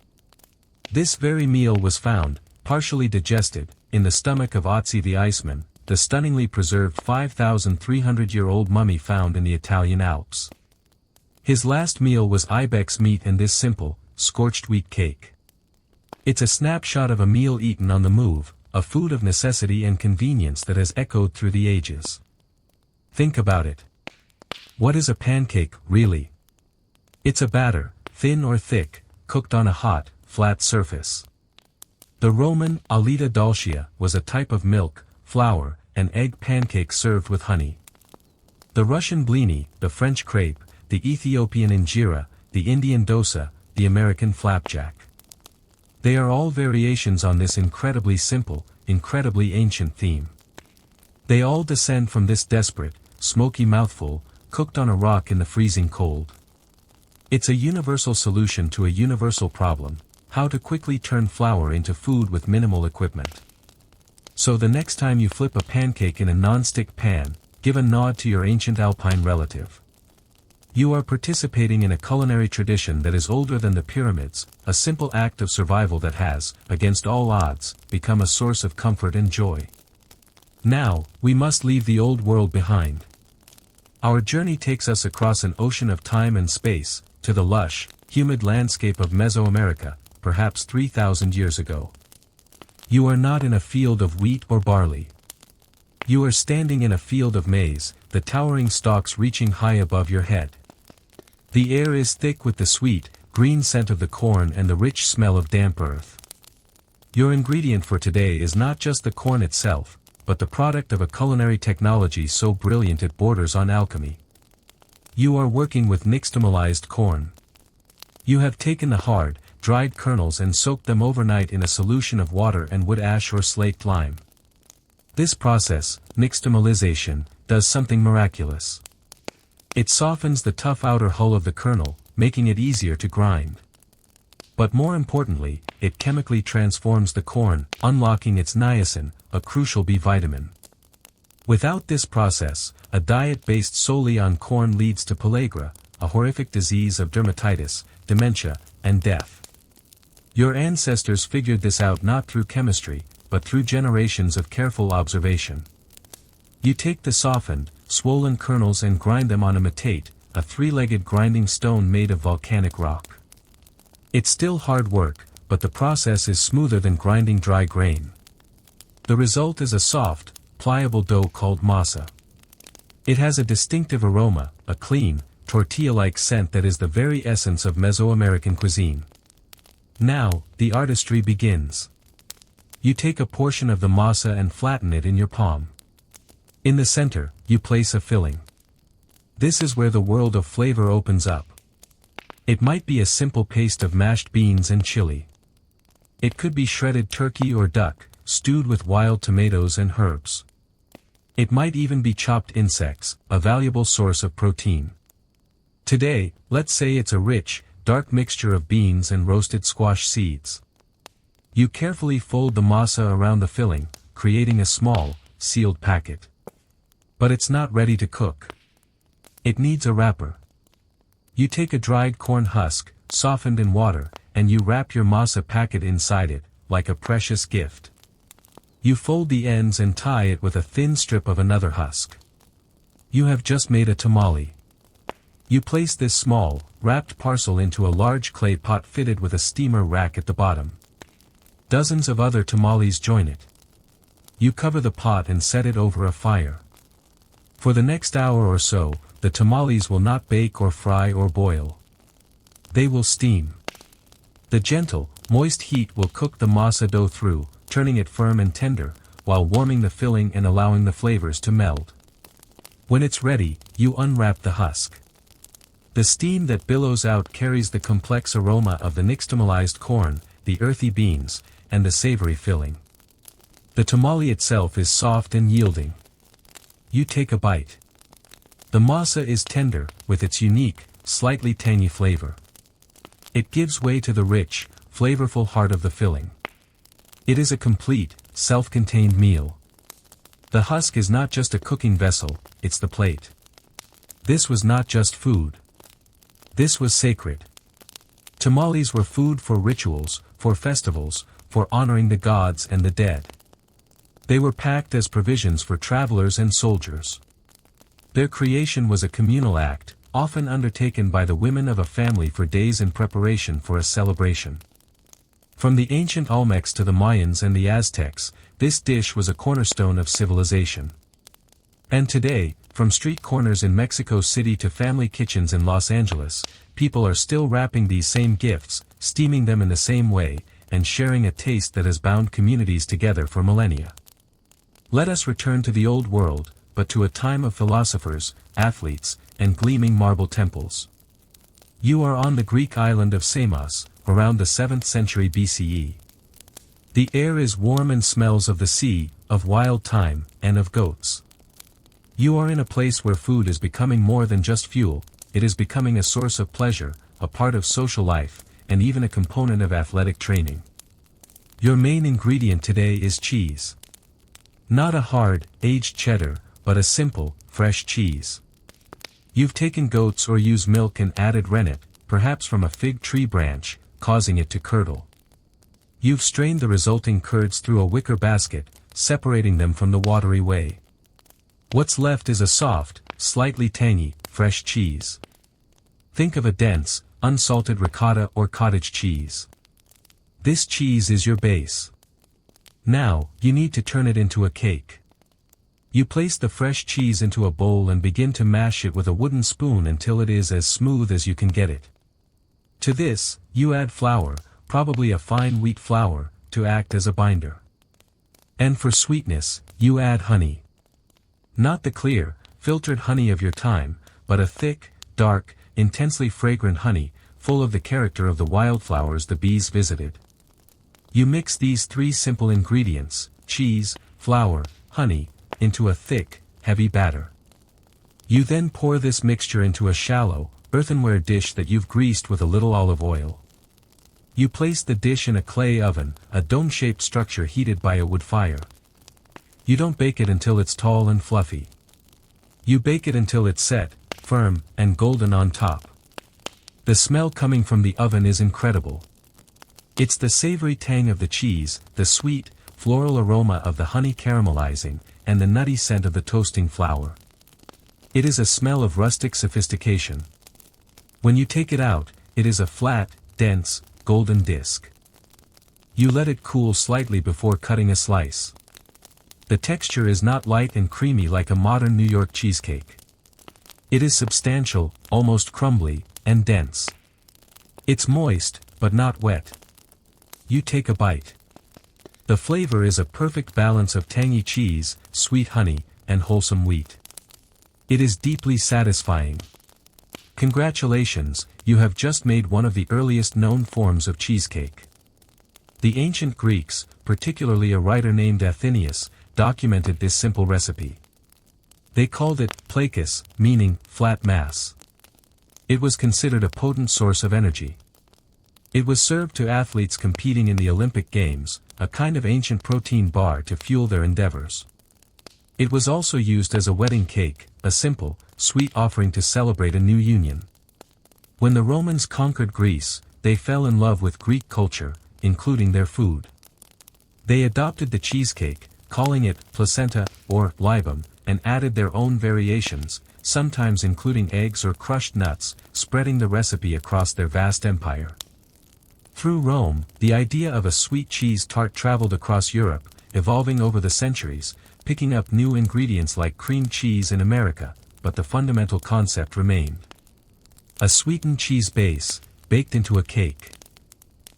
This very meal was found, partially digested, in the stomach of Otzi the Iceman, the stunningly preserved 5,300-year-old mummy found in the Italian Alps. His last meal was ibex meat and this simple, scorched wheat cake. It's a snapshot of a meal eaten on the move, a food of necessity and convenience that has echoed through the ages. Think about it. What is a pancake, really? It's a batter, thin or thick, cooked on a hot, flat surface. The Roman alita dolcia was a type of milk, flour, and egg pancake served with honey. The Russian blini, the French crepe, the Ethiopian injera, the Indian dosa, the American flapjack. They are all variations on this incredibly simple, incredibly ancient theme. They all descend from this desperate, smoky mouthful, cooked on a rock in the freezing cold. It's a universal solution to a universal problem: how to quickly turn flour into food with minimal equipment. So the next time you flip a pancake in a non-stick pan, give a nod to your ancient alpine relative. You are participating in a culinary tradition that is older than the pyramids, a simple act of survival that has, against all odds, become a source of comfort and joy. Now, we must leave the old world behind. Our journey takes us across an ocean of time and space, to the lush, humid landscape of Mesoamerica, perhaps 3,000 years ago. You are not in a field of wheat or barley. You are standing in a field of maize, the towering stalks reaching high above your head. The air is thick with the sweet, green scent of the corn and the rich smell of damp earth. Your ingredient for today is not just the corn itself, but the product of a culinary technology so brilliant it borders on alchemy. You are working with nixtamalized corn. You have taken the hard, dried kernels and soaked them overnight in a solution of water and wood ash or slaked lime. This process, nixtamalization, does something miraculous. It softens the tough outer hull of the kernel, making it easier to grind. But more importantly, it chemically transforms the corn, unlocking its niacin, a crucial B vitamin. Without this process, a diet based solely on corn leads to pellagra, a horrific disease of dermatitis, dementia, and death. Your ancestors figured this out not through chemistry, but through generations of careful observation. You take the softened, swollen kernels and grind them on a metate, a three-legged grinding stone made of volcanic rock. It's still hard work, but the process is smoother than grinding dry grain. The result is a soft, pliable dough called masa. It has a distinctive aroma, a clean, tortilla-like scent that is the very essence of Mesoamerican cuisine. Now, the artistry begins. You take a portion of the masa and flatten it in your palm. In the center, you place a filling. This is where the world of flavor opens up. It might be a simple paste of mashed beans and chili. It could be shredded turkey or duck, stewed with wild tomatoes and herbs. It might even be chopped insects, a valuable source of protein. Today, let's say it's a rich, dark mixture of beans and roasted squash seeds. You carefully fold the masa around the filling, creating a small, sealed packet. But it's not ready to cook. It needs a wrapper. You take a dried corn husk, softened in water, and you wrap your masa packet inside it, like a precious gift. You fold the ends and tie it with a thin strip of another husk. You have just made a tamale. You place this small, wrapped parcel into a large clay pot fitted with a steamer rack at the bottom. Dozens of other tamales join it. You cover the pot and set it over a fire. For the next hour or so, the tamales will not bake or fry or boil. They will steam. The gentle, moist heat will cook the masa dough through, turning it firm and tender, while warming the filling and allowing the flavors to meld. When it's ready, you unwrap the husk. The steam that billows out carries the complex aroma of the nixtamalized corn, the earthy beans, and the savory filling. The tamale itself is soft and yielding. You take a bite. The masa is tender, with its unique, slightly tangy flavor. It gives way to the rich, flavorful heart of the filling. It is a complete, self-contained meal. The husk is not just a cooking vessel, it's the plate. This was not just food. This was sacred. Tamales were food for rituals, for festivals, for honoring the gods and the dead. They were packed as provisions for travelers and soldiers. Their creation was a communal act, often undertaken by the women of a family for days in preparation for a celebration. From the ancient Olmecs to the Mayans and the Aztecs, this dish was a cornerstone of civilization. And today, from street corners in Mexico City to family kitchens in Los Angeles, people are still wrapping these same gifts, steaming them in the same way, and sharing a taste that has bound communities together for millennia. Let us return to the old world, but to a time of philosophers, athletes, and gleaming marble temples. You are on the Greek island of Samos, around the 7th century BCE. The air is warm and smells of the sea, of wild thyme, and of goats. You are in a place where food is becoming more than just fuel, it is becoming a source of pleasure, a part of social life, and even a component of athletic training. Your main ingredient today is cheese. Not a hard, aged cheddar, but a simple, fresh cheese. You've taken goats or used milk and added rennet, perhaps from a fig tree branch, causing it to curdle. You've strained the resulting curds through a wicker basket, separating them from the watery whey. What's left is a soft, slightly tangy, fresh cheese. Think of a dense, unsalted ricotta or cottage cheese. This cheese is your base. Now, you need to turn it into a cake. You place the fresh cheese into a bowl and begin to mash it with a wooden spoon until it is as smooth as you can get it. To this, you add flour, probably a fine wheat flour, to act as a binder. And for sweetness, you add honey. Not the clear, filtered honey of your time, but a thick, dark, intensely fragrant honey, full of the character of the wildflowers the bees visited. You mix these three simple ingredients, cheese, flour, honey, into a thick, heavy batter. You then pour this mixture into a shallow, earthenware dish that you've greased with a little olive oil. You place the dish in a clay oven, a dome-shaped structure heated by a wood fire. You don't bake it until it's tall and fluffy. You bake it until it's set, firm, and golden on top. The smell coming from the oven is incredible. It's the savory tang of the cheese, the sweet, floral aroma of the honey caramelizing, and the nutty scent of the toasting flour. It is a smell of rustic sophistication. When you take it out, it is a flat, dense, golden disc. You let it cool slightly before cutting a slice. The texture is not light and creamy like a modern New York cheesecake. It is substantial, almost crumbly, and dense. It's moist, but not wet. You take a bite. The flavor is a perfect balance of tangy cheese, sweet honey, and wholesome wheat. It is deeply satisfying. Congratulations, you have just made one of the earliest known forms of cheesecake. The ancient Greeks, particularly a writer named Athenaeus, documented this simple recipe. They called it plakis, meaning flat mass. It was considered a potent source of energy. It was served to athletes competing in the Olympic Games, a kind of ancient protein bar to fuel their endeavors. It was also used as a wedding cake, a simple, sweet offering to celebrate a new union. When the Romans conquered Greece, they fell in love with Greek culture, including their food. They adopted the cheesecake, calling it placenta, or libum, and added their own variations, sometimes including eggs or crushed nuts, spreading the recipe across their vast empire. Through Rome, the idea of a sweet cheese tart traveled across Europe, evolving over the centuries, picking up new ingredients like cream cheese in America, but the fundamental concept remained. A sweetened cheese base, baked into a cake.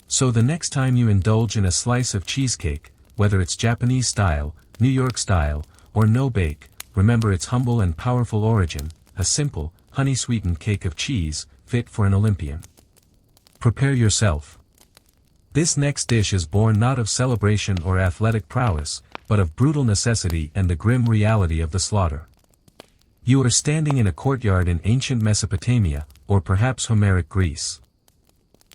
So the next time you indulge in a slice of cheesecake, whether it's Japanese style, New York style, or no-bake, remember its humble and powerful origin, a simple, honey-sweetened cake of cheese, fit for an Olympian. Prepare yourself. This next dish is born not of celebration or athletic prowess, but of brutal necessity and the grim reality of the slaughter. You are standing in a courtyard in ancient Mesopotamia, or perhaps Homeric Greece.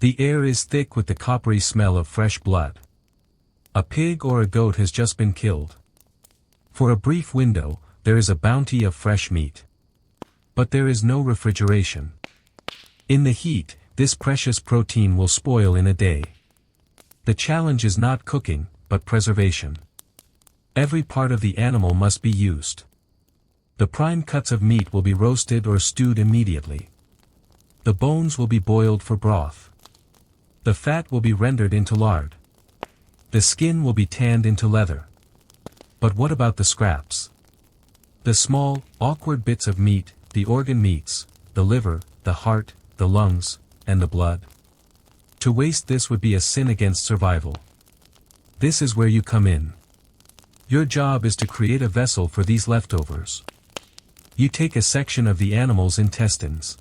The air is thick with the coppery smell of fresh blood. A pig or a goat has just been killed. For a brief window, there is a bounty of fresh meat. But there is no refrigeration. In the heat, this precious protein will spoil in a day. The challenge is not cooking, but preservation. Every part of the animal must be used. The prime cuts of meat will be roasted or stewed immediately. The bones will be boiled for broth. The fat will be rendered into lard. The skin will be tanned into leather. But what about the scraps? The small, awkward bits of meat, the organ meats, the liver, the heart, the lungs, and the blood. To waste this would be a sin against survival. This is where you come in. Your job is to create a vessel for these leftovers. You take a section of the animal's intestines.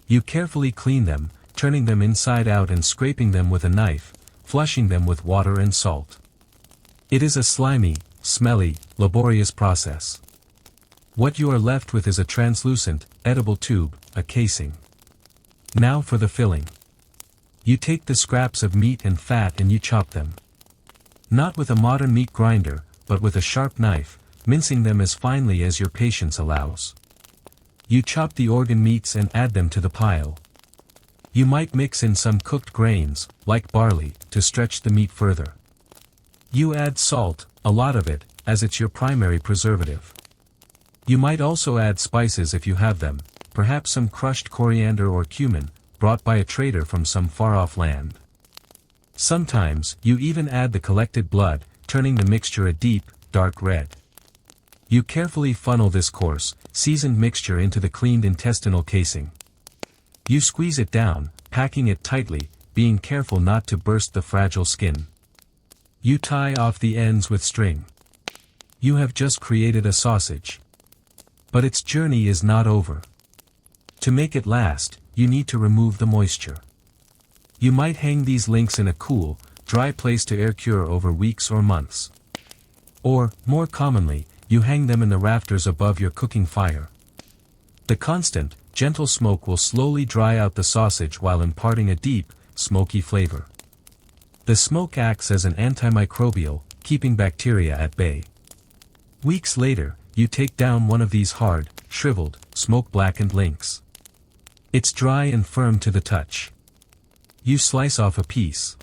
You carefully clean them, turning them inside out and scraping them with a knife, flushing them with water and salt. It is a slimy, smelly, laborious process. What you are left with is a translucent, edible tube, a casing. Now for the filling. You take the scraps of meat and fat and you chop them. Not with a modern meat grinder, but with a sharp knife, mincing them as finely as your patience allows. You chop the organ meats and add them to the pile. You might mix in some cooked grains, like barley, to stretch the meat further. You add salt, a lot of it, as it's your primary preservative. You might also add spices if you have them, perhaps some crushed coriander or cumin, brought by a trader from some far-off land. Sometimes, you even add the collected blood, turning the mixture a deep, dark red. You carefully funnel this coarse, seasoned mixture into the cleaned intestinal casing. You squeeze it down, packing it tightly, being careful not to burst the fragile skin. You tie off the ends with string. You have just created a sausage. But its journey is not over. To make it last, you need to remove the moisture. You might hang these links in a cool, dry place to air cure over weeks or months. Or, more commonly, you hang them in the rafters above your cooking fire. The constant, gentle smoke will slowly dry out the sausage while imparting a deep, smoky flavor. The smoke acts as an antimicrobial, keeping bacteria at bay. Weeks later, you take down one of these hard, shriveled, smoke-blackened links. It's dry and firm to the touch. You slice off a piece.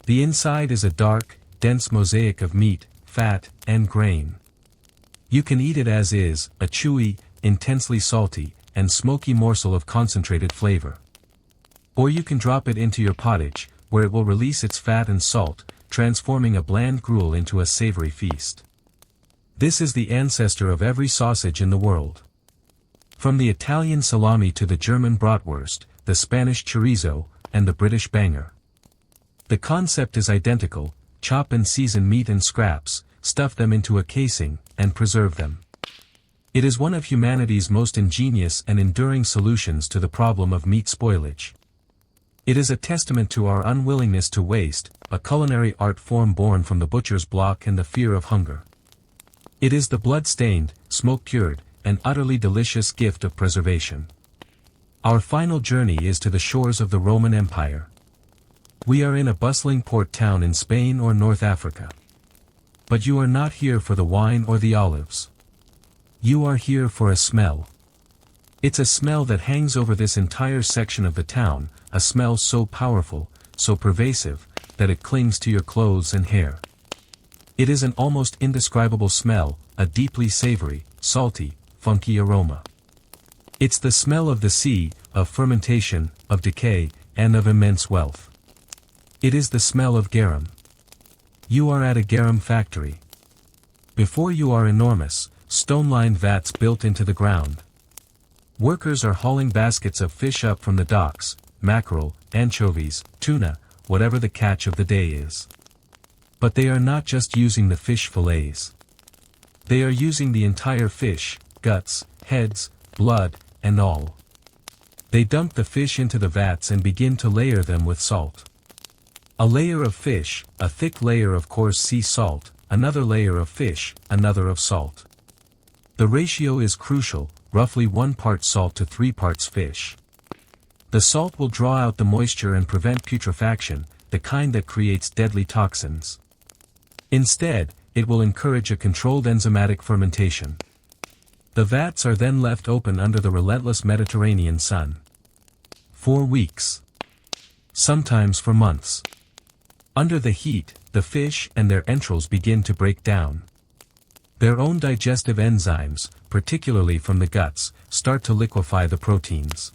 The inside is a dark, dense mosaic of meat, fat, and grain. You can eat it as is, a chewy, intensely salty, and smoky morsel of concentrated flavor. Or you can drop it into your pottage, where it will release its fat and salt, transforming a bland gruel into a savory feast. This is the ancestor of every sausage in the world. From the Italian salami to the German bratwurst, the Spanish chorizo, and the British banger. The concept is identical: chop and season meat and scraps, stuff them into a casing, and preserve them. It is one of humanity's most ingenious and enduring solutions to the problem of meat spoilage. It is a testament to our unwillingness to waste, a culinary art form born from the butcher's block and the fear of hunger. It is the blood-stained, smoke-cured, and utterly delicious gift of preservation. Our final journey is to the shores of the Roman Empire. We are in a bustling port town in Spain or North Africa. But you are not here for the wine or the olives. You are here for a smell. It's a smell that hangs over this entire section of the town, a smell so powerful, so pervasive, that it clings to your clothes and hair. It is an almost indescribable smell, a deeply savory, salty, funky aroma. It's the smell of the sea, of fermentation, of decay, and of immense wealth. It is the smell of garum. You are at a garum factory. Before you are enormous, stone-lined vats built into the ground. Workers are hauling baskets of fish up from the docks, mackerel, anchovies, tuna, whatever the catch of the day is. But they are not just using the fish fillets. They are using the entire fish, guts, heads, blood, and all. They dump the fish into the vats and begin to layer them with salt. A layer of fish, a thick layer of coarse sea salt, another layer of fish, another of salt. The ratio is crucial, roughly 1 part salt to 3 parts fish. The salt will draw out the moisture and prevent putrefaction, the kind that creates deadly toxins. Instead, it will encourage a controlled enzymatic fermentation. The vats are then left open under the relentless Mediterranean sun. For weeks. Sometimes for months. Under the heat, the fish and their entrails begin to break down. Their own digestive enzymes, particularly from the guts, start to liquefy the proteins.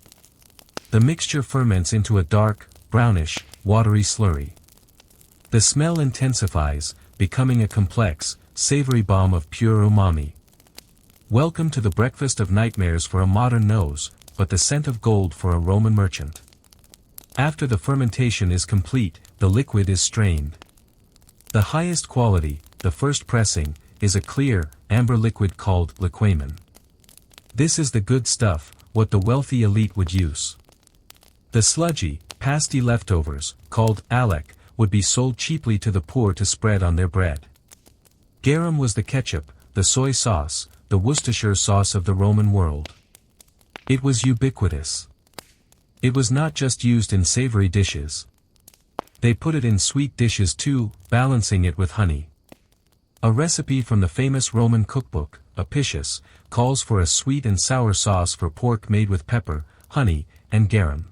The mixture ferments into a dark, brownish, watery slurry. The smell intensifies, becoming a complex, savory bomb of pure umami. Welcome to the breakfast of nightmares for a modern nose, but the scent of gold for a Roman merchant. After the fermentation is complete, the liquid is strained. The highest quality, the first pressing, is a clear, amber liquid called liquamen. This is the good stuff, what the wealthy elite would use. The sludgy, pasty leftovers, called alec, would be sold cheaply to the poor to spread on their bread. Garum was the ketchup, the soy sauce, the Worcestershire sauce of the Roman world. It was ubiquitous. It was not just used in savory dishes. They put it in sweet dishes too, balancing it with honey. A recipe from the famous Roman cookbook, Apicius, calls for a sweet and sour sauce for pork made with pepper, honey, and garum.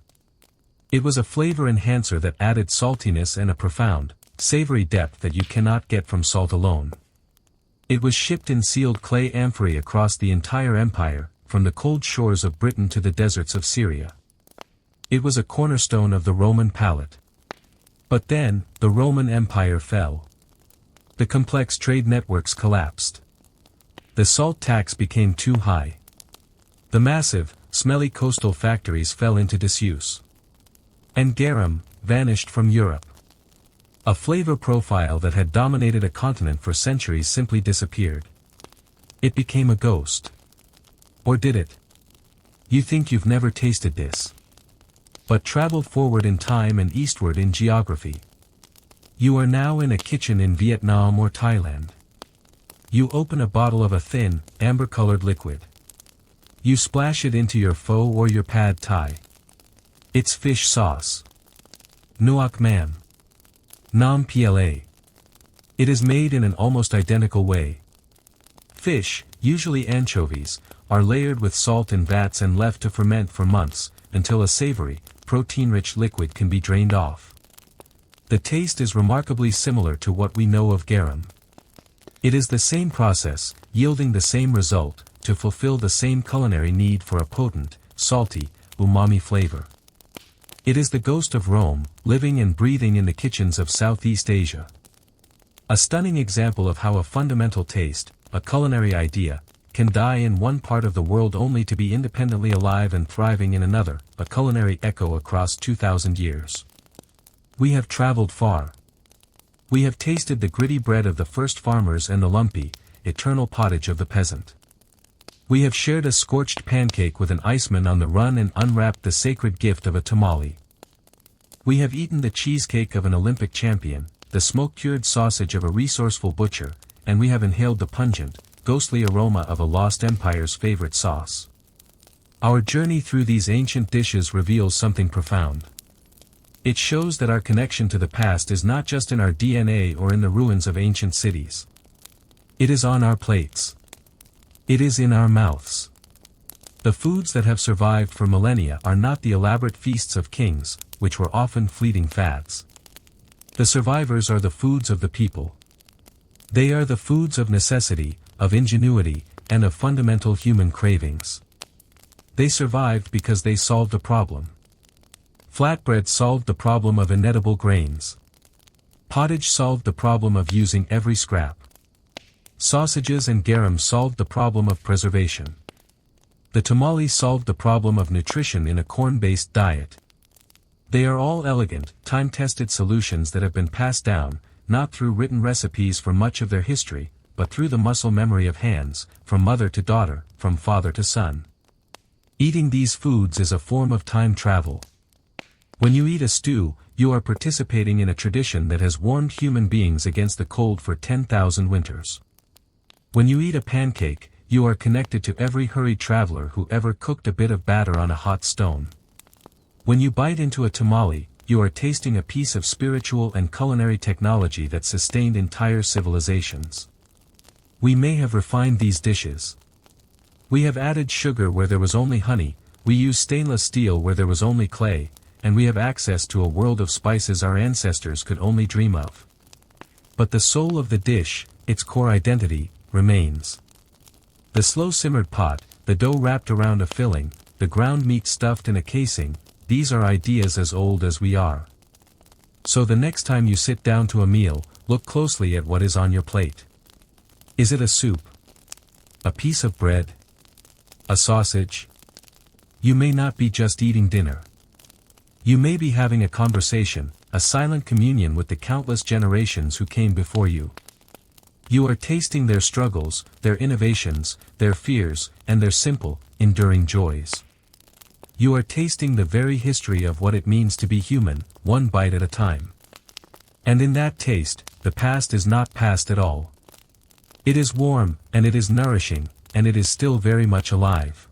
It was a flavor enhancer that added saltiness and a profound, savory depth that you cannot get from salt alone. It was shipped in sealed clay amphorae across the entire empire, from the cold shores of Britain to the deserts of Syria. It was a cornerstone of the Roman palate. But then, the Roman Empire fell. The complex trade networks collapsed. The salt tax became too high. The massive, smelly coastal factories fell into disuse. And garum vanished from Europe. A flavor profile that had dominated a continent for centuries simply disappeared. It became a ghost. Or did it? You think you've never tasted this. But travel forward in time and eastward in geography. You are now in a kitchen in Vietnam or Thailand. You open a bottle of a thin, amber-colored liquid. You splash it into your pho or your pad thai. It's fish sauce. Nuoc man. Nam pla. It is made in an almost identical way. Fish, usually anchovies, are layered with salt in vats and left to ferment for months, until a savory, protein-rich liquid can be drained off. The taste is remarkably similar to what we know of garum. It is the same process, yielding the same result, to fulfill the same culinary need for a potent, salty, umami flavor. It is the ghost of Rome, living and breathing in the kitchens of Southeast Asia. A stunning example of how a fundamental taste, a culinary idea, can die in one part of the world only to be independently alive and thriving in another, a culinary echo across 2,000 years. We have traveled far. We have tasted the gritty bread of the first farmers and the lumpy, eternal pottage of the peasant. We have shared a scorched pancake with an iceman on the run and unwrapped the sacred gift of a tamale. We have eaten the cheesecake of an Olympic champion, the smoke-cured sausage of a resourceful butcher, and we have inhaled the pungent, ghostly aroma of a lost empire's favorite sauce. Our journey through these ancient dishes reveals something profound. It shows that our connection to the past is not just in our DNA or in the ruins of ancient cities. It is on our plates. It is in our mouths. The foods that have survived for millennia are not the elaborate feasts of kings, which were often fleeting fads. The survivors are the foods of the people. They are the foods of necessity, of ingenuity, and of fundamental human cravings. They survived because they solved a problem. Flatbread solved the problem of inedible grains. Pottage solved the problem of using every scrap. Sausages and garum solved the problem of preservation. The tamale solved the problem of nutrition in a corn-based diet. They are all elegant, time-tested solutions that have been passed down, not through written recipes for much of their history, but through the muscle memory of hands, from mother to daughter, from father to son. Eating these foods is a form of time travel. When you eat a stew, you are participating in a tradition that has warmed human beings against the cold for 10,000 winters. When you eat a pancake, you are connected to every hurried traveler who ever cooked a bit of batter on a hot stone. When you bite into a tamale, you are tasting a piece of spiritual and culinary technology that sustained entire civilizations. We may have refined these dishes. We have added sugar where there was only honey, we use stainless steel where there was only clay, and we have access to a world of spices our ancestors could only dream of. But the soul of the dish, its core identity, remains. The slow-simmered pot, the dough wrapped around a filling, the ground meat stuffed in a casing, these are ideas as old as we are. So the next time you sit down to a meal, look closely at what is on your plate. Is it a soup? A piece of bread? A sausage? You may not be just eating dinner. You may be having a conversation, a silent communion with the countless generations who came before you. You are tasting their struggles, their innovations, their fears, and their simple, enduring joys. You are tasting the very history of what it means to be human, one bite at a time. And in that taste, the past is not past at all. It is warm, and it is nourishing, and it is still very much alive.